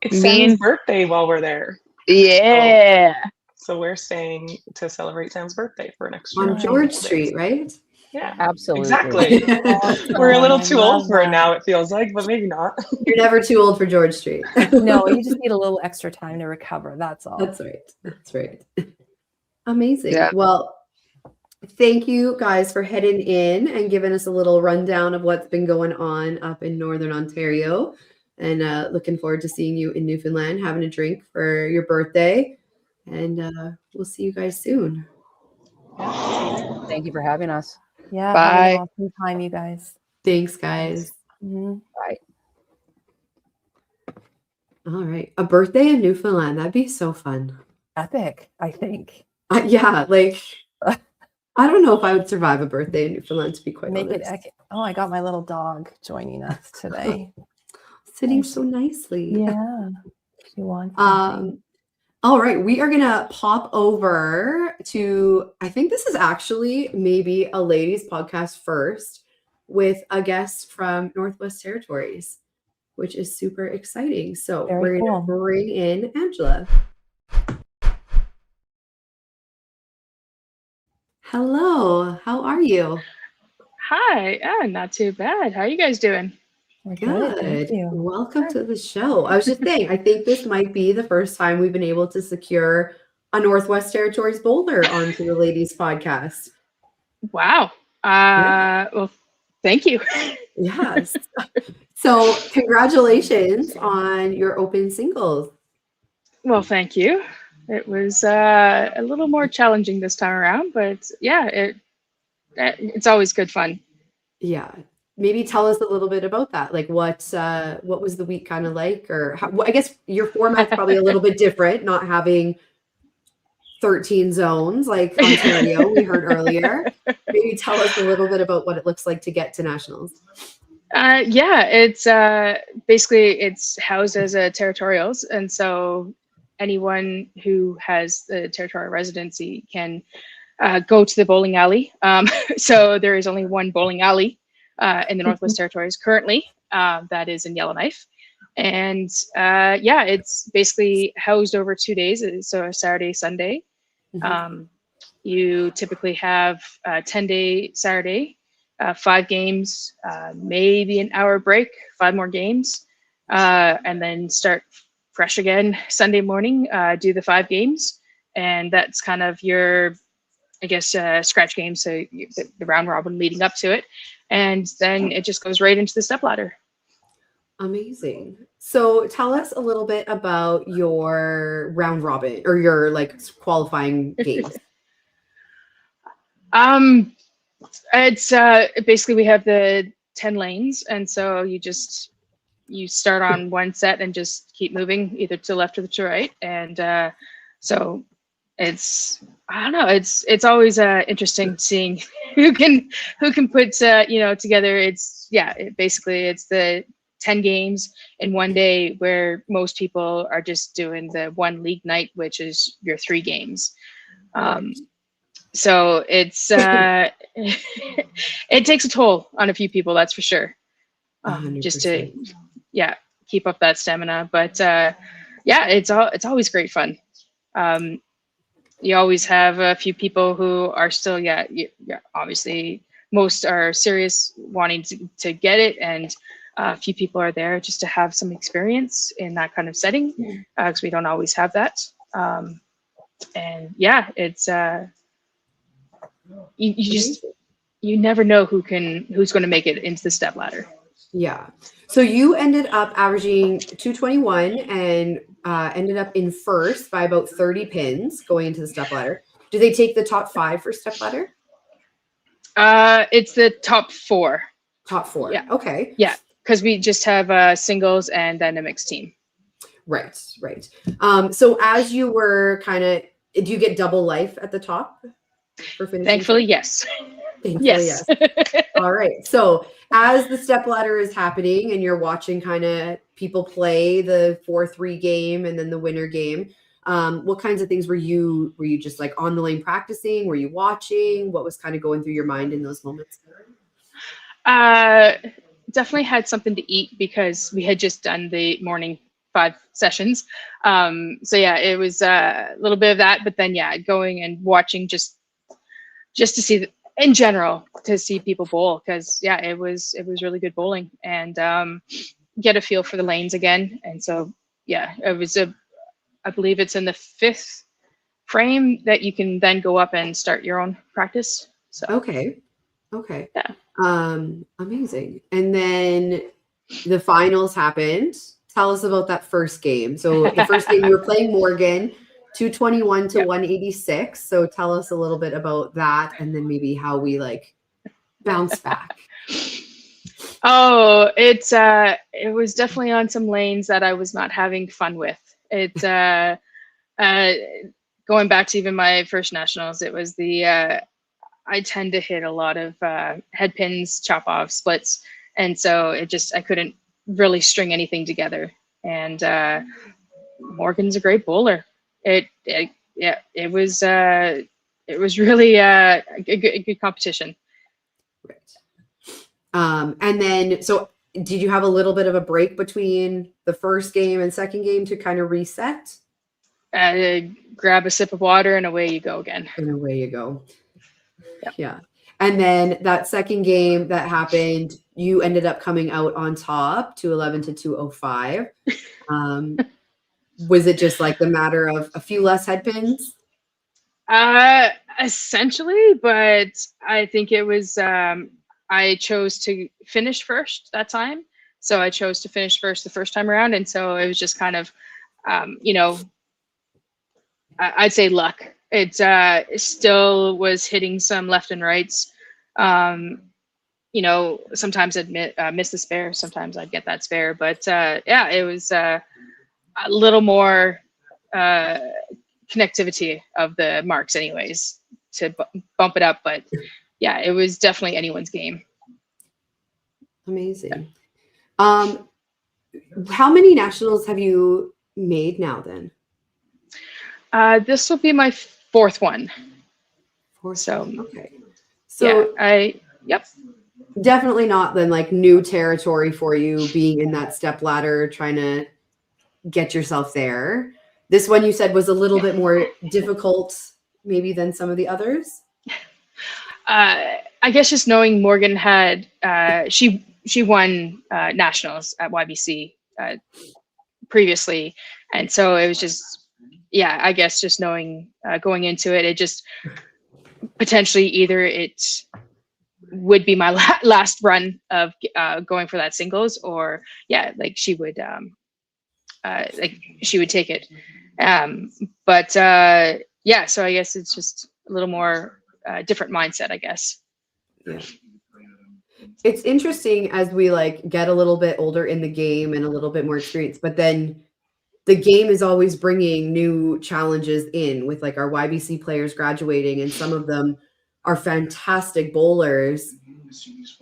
it's Sam's birthday while we're there. Yeah. So we're staying to celebrate Sam's birthday for an extra On George couple Street, days. right? Yeah, Absolutely. exactly. We're a little too I old love for it that. now, it feels like, but maybe not. You're never too old for George Street. No, you just need a little extra time to recover. That's all. That's right. That's right. Amazing. Yeah. Well, thank you guys for heading in and giving us a little rundown of what's been going on up in Northern Ontario. And looking forward to seeing you in Newfoundland, having a drink for your birthday. And we'll see you guys soon. Thank you for having us. Yeah. Bye. Have an awesome time, you guys. Thanks, guys. Mhm. All right. A birthday in Newfoundland. That'd be so fun. Epic, I think. Yeah. Like, I don't know if I would survive a birthday in Newfoundland, to be quite Make it. honest. Oh, I got my little dog joining us today. Sitting so nicely. Yeah. She wants something. All right, we are gonna pop over to, I think this is actually maybe a ladies podcast first with a guest from Northwest Territories, which is super exciting. So Very we're gonna cool. bring in Angela. Hello, how are you? Hi, not too bad. How are you guys doing? We're good. Good. Thank you. Welcome to the show. I was just saying, I think this might be the first time we've been able to secure a Northwest Territories bowler onto the ladies podcast. Wow. Well, thank you. Yes. So congratulations on your open singles. Well, thank you. It was a little more challenging this time around, but yeah, it's always good fun. Yeah. Maybe tell us a little bit about that. Like what was the week kind of like, or how, I guess your format's probably a little bit different, not having 13 zones like Ontario we heard earlier. Maybe tell us a little bit about what it looks like to get to nationals. Yeah, it's basically it's housed as a territorials, and so anyone who has the territorial residency can go to the bowling alley. So there is only one bowling alley in the Northwest Territories currently, that is in Yellowknife. And yeah, it's basically housed over 2 days, so a Saturday, Sunday. You typically have a 10-day Saturday, 5 games, maybe an hour break, 5 more games, and then start fresh again Sunday morning, do the 5 games. And that's kind of your, I guess, scratch game, so the round robin leading up to it. And then it just goes right into the step ladder. Amazing. So tell us a little bit about your round robin or your like qualifying games. It's basically we have the 10 lanes, and so you start on one set and just keep moving either to left or to right, and so it's I don't know, it's always interesting seeing who can put together. Basically it's the 10 games in one day, where most people are just doing the one league night, which is your 3 games. So it's it takes a toll on a few people, that's for sure. Just to 100%. keep up that stamina. But it's always great fun. You always have a few people who are still obviously most are serious, wanting to get it, and a few people are there just to have some experience in that kind of setting, because we don't always have that. It's you never know who's going to make it into the step ladder. Yeah. So you ended up averaging 221 and ended up in first by about 30 pins going into the step ladder. Do they take the top 5 for step ladder? It's the top 4. Top 4. Yeah. Okay. Yeah, because we just have singles and then a mixed team. Right. So as you were do you get double life at the top for finishing? Thankfully, yes. Thankfully, yes. All right. So as the step ladder is happening and you're watching kind of people play the 4-3 game and then the winner game, what kinds of things were you just like on the lane practicing? Were you watching? What was kind of going through your mind in those moments? Definitely had something to eat, because we had just done the morning 5 sessions. It was a little bit of that, but then going and watching just to see in general, to see people bowl, because it was really good bowling, and get a feel for the lanes again. And so it was I believe it's in the 5th frame that you can then go up and start your own practice. So okay. Yeah. Amazing. And then the finals happened. Tell us about that first game. So the first game you were playing Morgan, 221 to 186. So tell us a little bit about that, and then maybe how we like bounce back. Oh, it was definitely on some lanes that I was not having fun with. It going back to even my first nationals, it was I tend to hit a lot of head pins, chop off, splits, and so I couldn't really string anything together. And Morgan's a great bowler. It was really a good competition. Right. And then, so did you have a little bit of a break between the first game and second game to kind of reset? Grab a sip of water and away you go again. And away you go. Yep. Yeah. And then that second game that happened, you ended up coming out on top, 211 to 205. Was it just like the matter of a few less head pins? Essentially, but I think it was I chose to finish first that time. So I chose to finish first the first time around. And so it was just kind of, I'd say luck. It still was hitting some left and rights. Sometimes I'd miss the spare. Sometimes I'd get that spare. But it was a little more connectivity of the marks anyways to bump it up. But it was definitely anyone's game. Amazing. How many nationals have you made now then? This will be my 4th one. Okay. So yep. Definitely not then like new territory for you, being in that step ladder, trying to get yourself there. This one you said was a little bit more difficult maybe than some of the others. I guess just knowing Morgan had, she won nationals at YBC previously. And so it was just, I guess just knowing going into it, it just potentially either would be my last run of going for that singles, or yeah, like she would take it. But yeah, so I guess it's just a little more different mindset, I guess. Yeah. It's interesting as we like get a little bit older in the game and a little bit more experience, but then the game is always bringing new challenges in with like our YBC players graduating, and some of them are fantastic bowlers.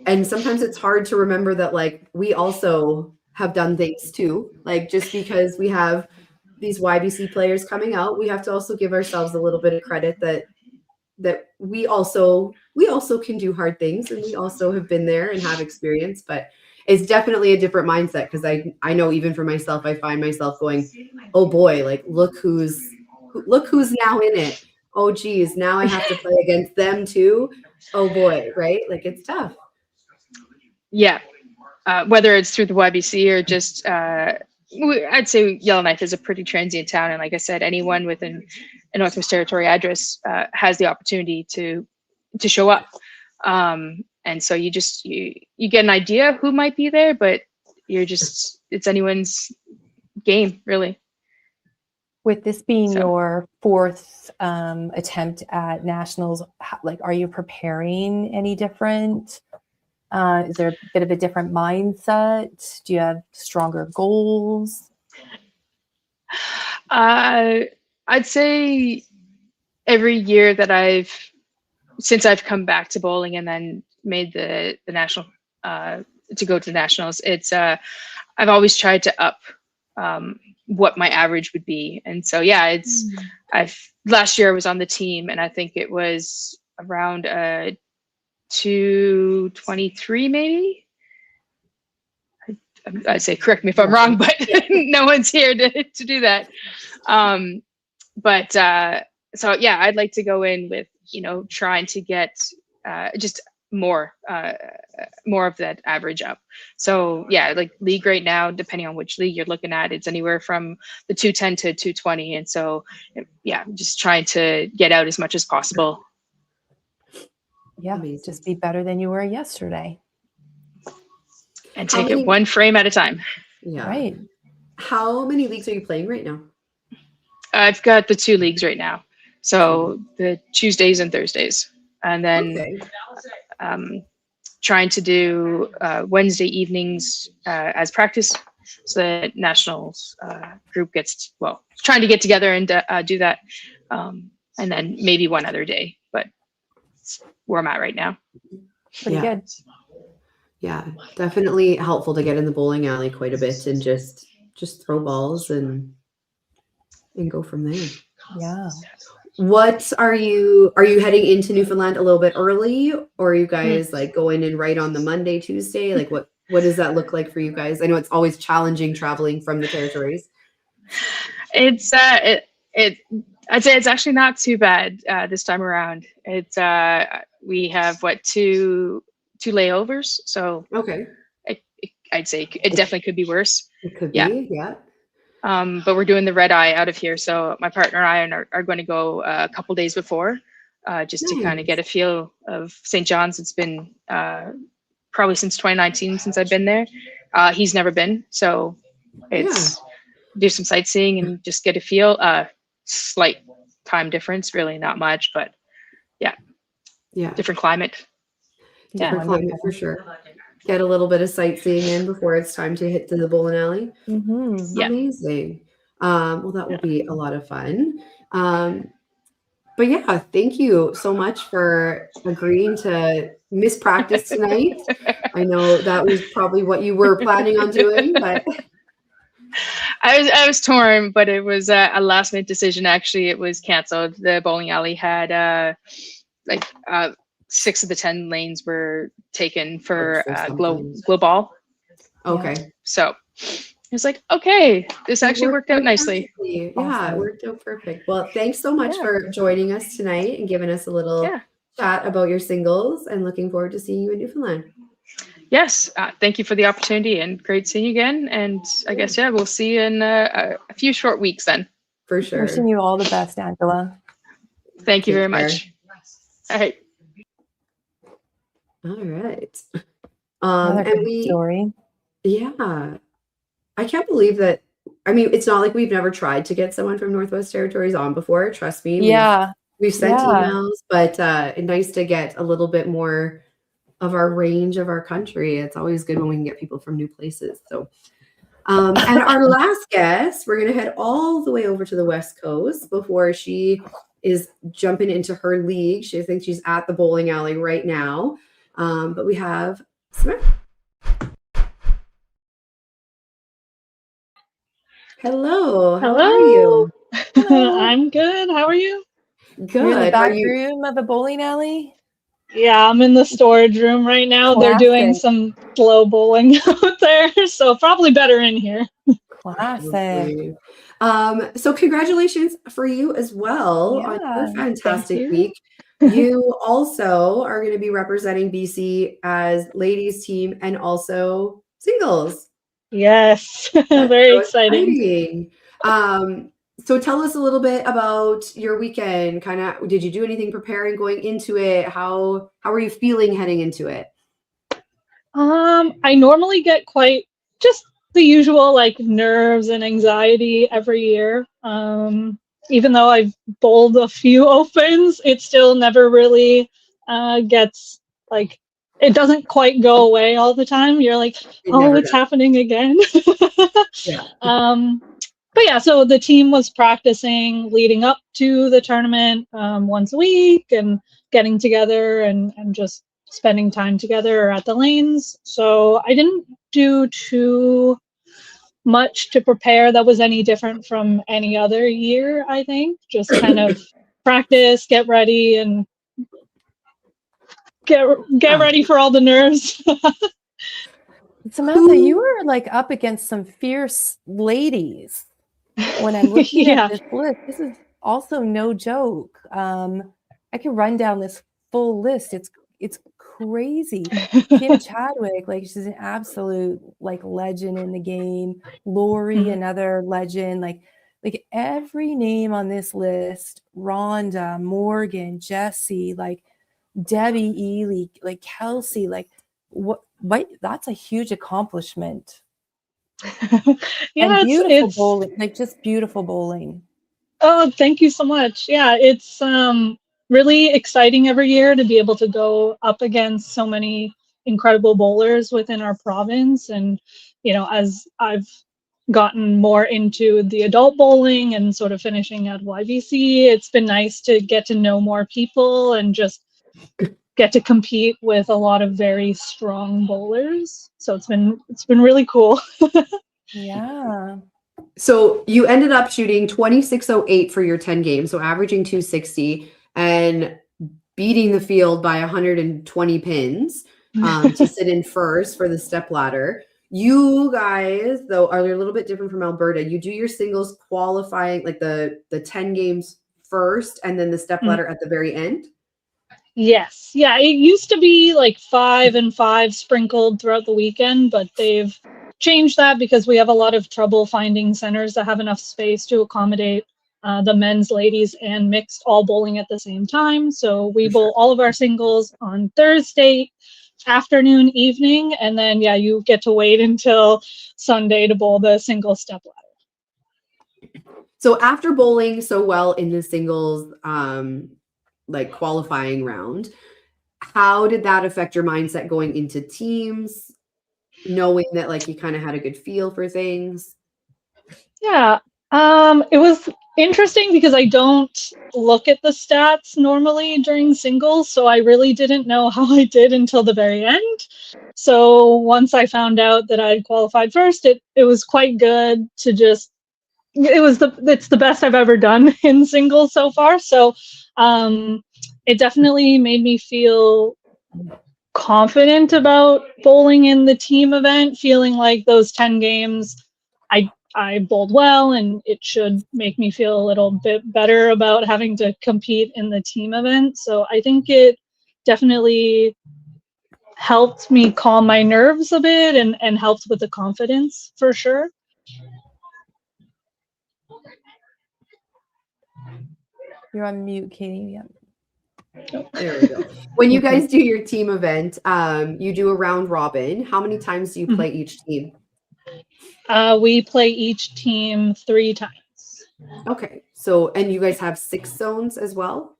And sometimes it's hard to remember that like we also have done things too. Like just because we have these YBC players coming out, we have to also give ourselves a little bit of credit that we also can do hard things, and we also have been there and have experience. But it's definitely a different mindset, because I know even for myself, I find myself going, oh boy, like look who's now in it. Oh geez, now I have to play against them too. Oh boy, right? Like it's tough. Yeah, whether it's through the YBC or just I'd say Yellowknife is a pretty transient town, and like I said, anyone within a Northwest Territory address has the opportunity to show up. And so you get an idea who might be there, but it's anyone's game, really. With this being So- your fourth attempt at nationals, like, are you preparing any different? Is there a bit of a different mindset? Do you have stronger goals? I'd say every year that since I've come back to bowling and then made the national to go to the nationals, it's I've always tried to up what my average would be. And so yeah, last year I was on the team, and I think it was around 223 maybe. I'd say correct me if I'm wrong, but no one's here to do that. But so yeah, I'd like to go in with, trying to get just more of that average up. So yeah, like league right now, depending on which league you're looking at, it's anywhere from the 210 to 220. And so yeah, just trying to get out as much as possible. Yeah, Amazing. just be better than you were yesterday. And How take many- it one frame at a time. Yeah. Right. How many leagues are you playing right now? I've got the 2 leagues right now. So the Tuesdays and Thursdays. And then Okay. trying to do Wednesday evenings as practice. So the nationals group trying to get together and do that. And then maybe one other day, but it's where I'm at right now. Pretty Yeah. good. Yeah, definitely helpful to get in the bowling alley quite a bit and just throw balls and go from there. Yeah. What are you heading into Newfoundland a little bit early, or are you guys like going in right on the Monday, Tuesday? Like what does that look like for you guys? I know it's always challenging traveling from the territories. It's I'd say it's actually not too bad this time around. It's we have two layovers, so Okay. I'd say it definitely could be worse. It could Yeah. be, yeah. But we're doing the red eye out of here, so my partner and I are going to go a couple days before, just to kind of get a feel of St. John's. It's been probably since 2019 since I've been there. He's never been, so it's do some sightseeing and just get a feel. Slight time difference, really not much, but Yeah. different climate. Different climate for sure. Get a little bit of sightseeing in before it's time to hit to the bowling alley. Mm-hmm. Yeah. Amazing. Well, that will be a lot of fun. But yeah, thank you so much for agreeing to miss practice tonight. I know that was probably what you were planning on doing, but I was torn, but it was a last minute decision. Actually, it was canceled. The bowling alley had 6 of the 10 lanes were taken for glow ball. okay. So it was like, okay, this actually worked out nicely. Yeah, it Awesome. worked out perfect. Well, thanks so much Yeah. for joining us tonight and giving us a little Yeah. chat about your singles, and looking forward to seeing you in Newfoundland. Yes, thank you for the opportunity, and great seeing you again. And I guess, yeah, we'll see you in a few short weeks then. For sure. Wishing you all the best, Angela. Thank you Take very care. much. All right. All right. Another And great story. yeah, I can't believe that. I mean, it's not like we've never tried to get someone from Northwest Territories on before. Trust me, Yeah. we've sent Yeah. emails, but nice to get a little bit more of our range of our country. It's always good when we can get people from new places. So, and our last guest, we're gonna head all the way over to the West Coast before she is jumping into her league. She thinks she's at the bowling alley right now. But we have Smith. Hello, how are you? Hello. I'm good. How are you? Good. You're in the Are back you? room of the bowling alley? Yeah, I'm in the storage room right now. They're doing Classic. some slow bowling out there, so probably better in here. Classic. So congratulations for you as well on your Yeah. fantastic you. week. You also are going to be representing BC as ladies team and also singles. Yes, That's very so exciting. exciting. So tell us a little bit about your weekend. Kind of, did you do anything preparing going into it? How are you feeling heading into it? I normally get quite just the usual like nerves and anxiety every year. Even though I've bowled a few opens, it still never really gets like it doesn't quite go away all the time. You're like, It oh, never it's does. happening again. Yeah. But yeah, so the team was practicing leading up to the tournament once a week and getting together and just spending time together at the lanes. So I didn't do too much to prepare that was any different from any other year, I think. Just kind of practice, get ready, and get ready for all the nerves. Samantha, you were like up against some fierce ladies. When I'm looking Yeah. at this list, this is also no joke. I can run down this full list. It's crazy. Kim Chadwick, like she's an absolute like legend in the game. Lori, another legend. Like every name on this list, Rhonda, Morgan, Jessie, like Debbie Ely, like Kelsey, like what that's a huge accomplishment. Yeah, And beautiful it's bowling, like just beautiful bowling. Oh, thank you so much. Yeah, it's really exciting every year to be able to go up against so many incredible bowlers within our province. And, you know, as I've gotten more into the adult bowling and sort of finishing at YBC, it's been nice to get to know more people and just get to compete with a lot of very strong bowlers. So it's been really cool. Yeah. So you ended up shooting 2608 for your 10 games, so averaging 260 and beating the field by 120 pins to sit in first for the step ladder. You guys, though, are a little bit different from Alberta. You do your singles qualifying, like the 10 games first, and then the step ladder at the very end. Yes. Yeah, it used to be like 5 and 5 sprinkled throughout the weekend, but they've changed that because we have a lot of trouble finding centers that have enough space to accommodate the men's, ladies, and mixed all bowling at the same time. So we bowl all of our singles on Thursday afternoon, evening, and then yeah, you get to wait until Sunday to bowl the single step ladder. So after bowling so well in the singles like qualifying round, how did that affect your mindset going into teams, knowing that like you kind of had a good feel for things? Yeah, it was interesting because I don't look at the stats normally during singles, so I really didn't know how I did until the very end. So once I found out that I had qualified first, it was quite good to just it's the best I've ever done in singles so far. So it definitely made me feel confident about bowling in the team event, feeling like those 10 games I bowled well, and it should make me feel a little bit better about having to compete in the team event. So I think it definitely helped me calm my nerves a bit and helped with the confidence for sure. You're on mute, Katie. Yeah. There we go. When you guys do your team event, you do a round robin. How many times do you play each team? We play each team 3 times. Okay. So, and you guys have 6 zones as well?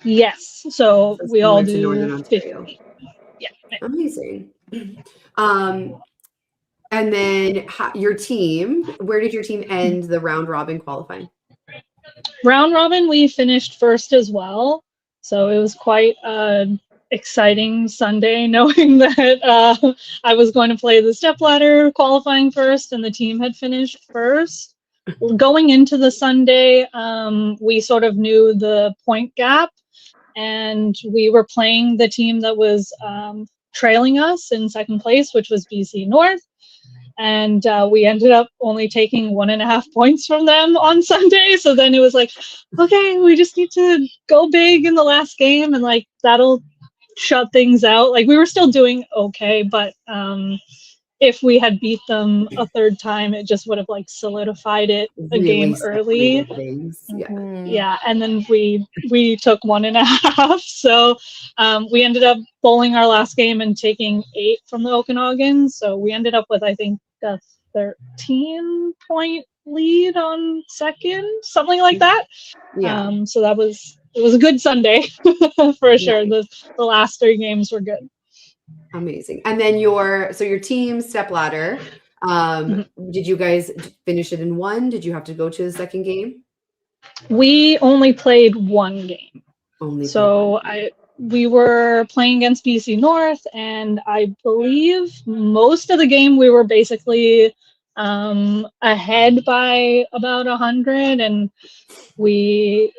Yes. So we all Similar to Northern do Ontario. 50. Yeah. Amazing. And then your team, where did your team end the round robin qualifying? Round robin, we finished first as well. So it was quite an exciting Sunday knowing that I was going to play the stepladder qualifying first and the team had finished first. Going into the Sunday, we sort of knew the point gap and we were playing the team that was trailing us in second place, which was BC North. And we ended up only taking 1.5 points from them on Sunday. So then it was like, okay, we just need to go big in the last game and like that'll shut things out. Like we were still doing okay, but if we had beat them a third time, it just would have like solidified it a game early. Yeah, and then we took 1.5. So we ended up bowling our last game and taking 8 from the Okanagan. So we ended up with, I think, a 13-point lead on second, something like that. Yeah. So it was a good Sunday for sure. The last 3 games were good. Amazing. And then your team stepladder, did you guys finish it in 1? Did you have to go to the second game? We only played 1 game. We were playing against BC North, and I believe most of the game we were basically ahead by about 100, and we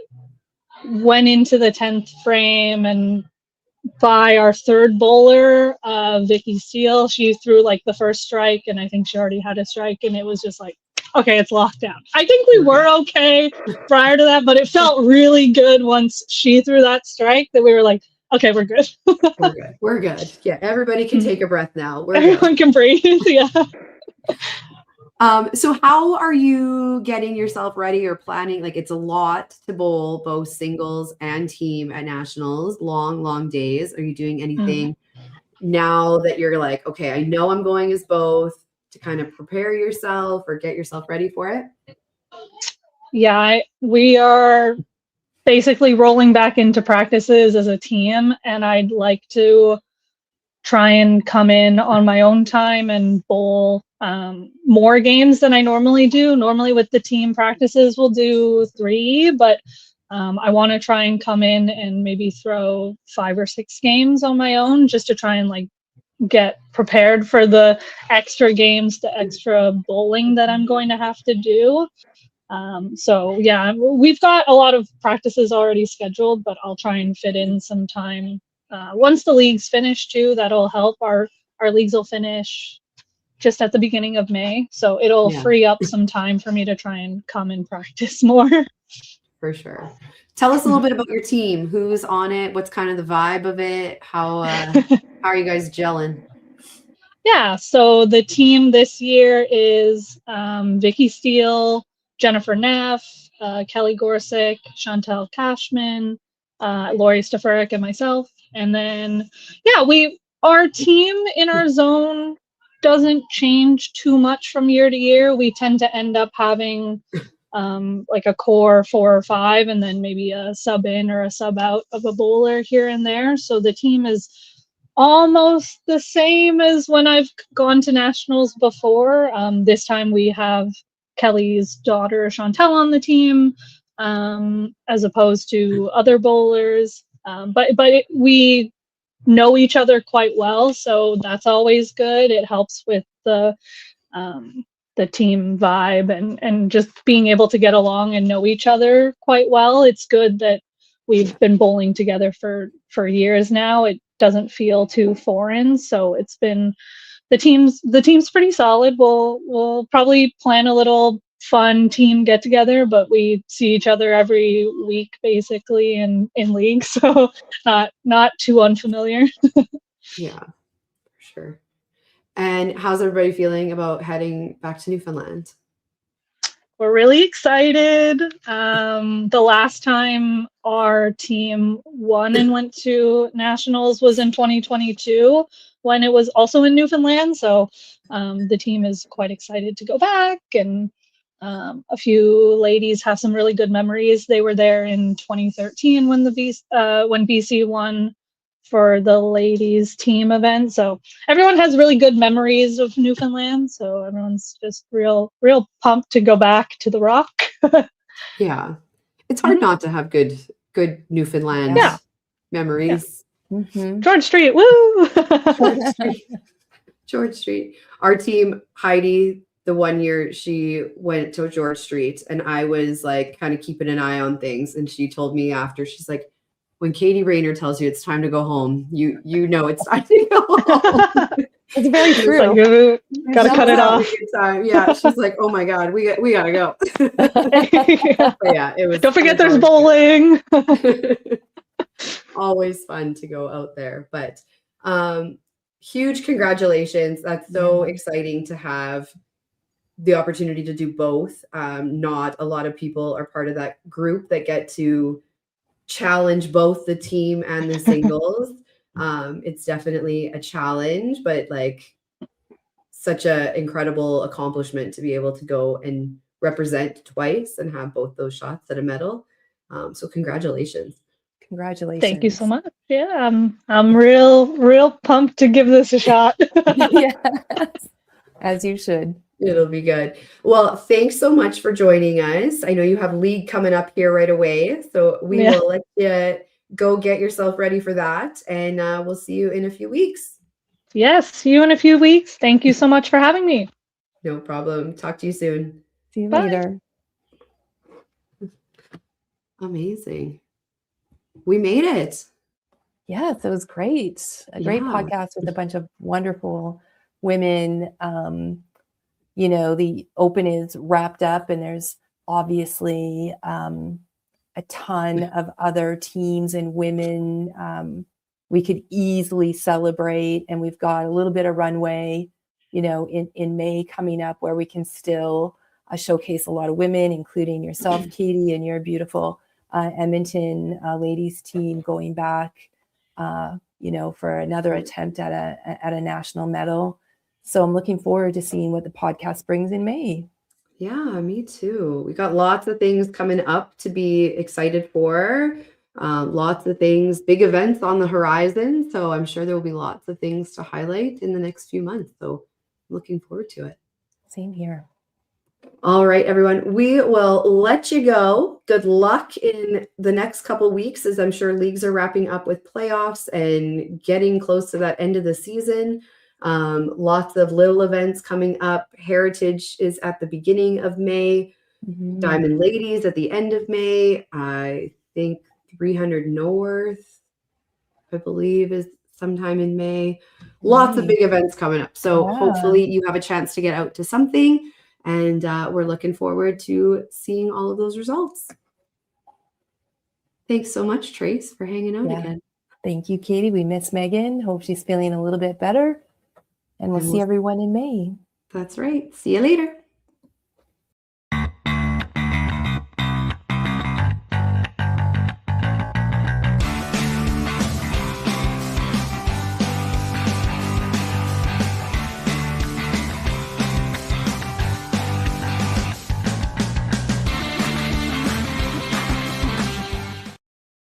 went into the 10th frame, and by our third bowler, Vicky Steele, she threw like the first strike, and I think she already had a strike, and it was just like, okay, it's locked down. I think we were okay prior to that, but it felt really good once she threw that strike that we were like, okay, we're good. We're good. Yeah, everybody can take a breath now. Everyone can breathe. Yeah. So how are you getting yourself ready or planning? Like it's a lot to bowl both singles and team at nationals, long days. Are you doing anything now that you're like, okay, I know I'm going as both, to kind of prepare yourself or get yourself ready for it? Yeah, we are basically rolling back into practices as a team, and I'd like to try and come in on my own time and bowl more games than I normally do. Normally with the team practices, we'll do 3, but I want to try and come in and maybe throw 5 or 6 games on my own just to try and like get prepared for the extra games, the extra bowling that I'm going to have to do. So yeah, we've got a lot of practices already scheduled, but I'll try and fit in some time once the league's finished too. That'll help. Our leagues will finish just at the beginning of May, so it'll free up some time for me to try and come and practice more. For sure. Tell us a little bit about your team. Who's on it? What's kind of the vibe of it? How are you guys gelling? Yeah, so the team this year is Vicky Steele, Jennifer Neff, Kelly Gorsick, Chantel Cashman, Lori Stafuric, and myself. And then, yeah, our team in our zone doesn't change too much from year to year. We tend to end up having like a core 4 or 5, and then maybe a sub in or a sub out of a bowler here and there. So the team is almost the same as when I've gone to nationals before. This time we have Kelly's daughter Chantel on the team, as opposed to other bowlers. But we know each other quite well, so that's always good. It helps with the team vibe and just being able to get along and know each other quite well. It's good that we've been bowling together for years now. It doesn't feel too foreign, so it's been the team's pretty solid. We'll probably plan a little fun team get together, but we see each other every week basically in league, so not too unfamiliar. Yeah, for sure. And how's everybody feeling about heading back to Newfoundland? we're really excited. The last time our team won and went to nationals was in 2022 when it was also in Newfoundland. So the team is quite excited to go back, and a few ladies have some really good memories. They were there in 2013 when when BC won for the ladies team event. So everyone has really good memories of Newfoundland. So everyone's just real pumped to go back to the Rock. Yeah. It's hard not to have good Newfoundland Yeah. memories. Mhm. George Street, woo! George Street. Our team, Heidi, the one year she went to George Street, and I was like kind of keeping an eye on things. And she told me after, she's like, when Katie Rayner tells you it's time to go home, you know it's time to go home. It's very It's true. like, gotta cut it Have a off. good time. Yeah, she's like, oh my God, we gotta go. Yeah. But yeah, it was. Don't forget it was there's bowling. always fun to go out there. But huge congratulations. That's so exciting to have the opportunity to do both. Not a lot of people are part of that group that get to challenge both the team and the singles. It's definitely a challenge, but like such an incredible accomplishment to be able to go and represent twice and have both those shots at a medal. So congratulations. Congratulations. Thank you so much. Yeah, I'm real pumped to give this a shot. Yes. As you should. It'll be good. Well, thanks so much for joining us. I know you have league coming up here right away, so we Yeah. will let you go get yourself ready for that, and we'll see you in a few weeks. Yes, see you in a few weeks. Thank you so much for having me. No problem. Talk to you soon. See you Bye. later. Amazing. We made it. Yes, it was great. A great Yeah. podcast with a bunch of wonderful women. You know, the Open is wrapped up, and there's obviously a ton of other teams and women we could easily celebrate. And we've got a little bit of runway, you know, in May coming up where we can still showcase a lot of women, including yourself, Katie, and your beautiful Edmonton ladies team going back, you know, for another attempt at a national medal. So I'm looking forward to seeing what the podcast brings in May. Yeah, me too. We got lots of things coming up to be excited for. Lots of things, big events on the horizon. So I'm sure there will be lots of things to highlight in the next few months. So looking forward to it. Same here. All right, everyone. We will let you go. Good luck in the next couple weeks, as I'm sure leagues are wrapping up with playoffs and getting close to that end of the season. Lots of little events coming up. Heritage is at the beginning of May. Mhm. Diamond Ladies at the end of May. I think 300 North, I believe, is sometime in May. Lots of Nice. big events coming up. So Yeah. hopefully you have a chance to get out to something. And we're looking forward to seeing all of those results. Thanks so much, Trace, for hanging out Yeah. again. Thank you, Katie. We miss Megan. Hope she's feeling a little bit better. And we'll And see we'll- everyone in May. That's right. See you later.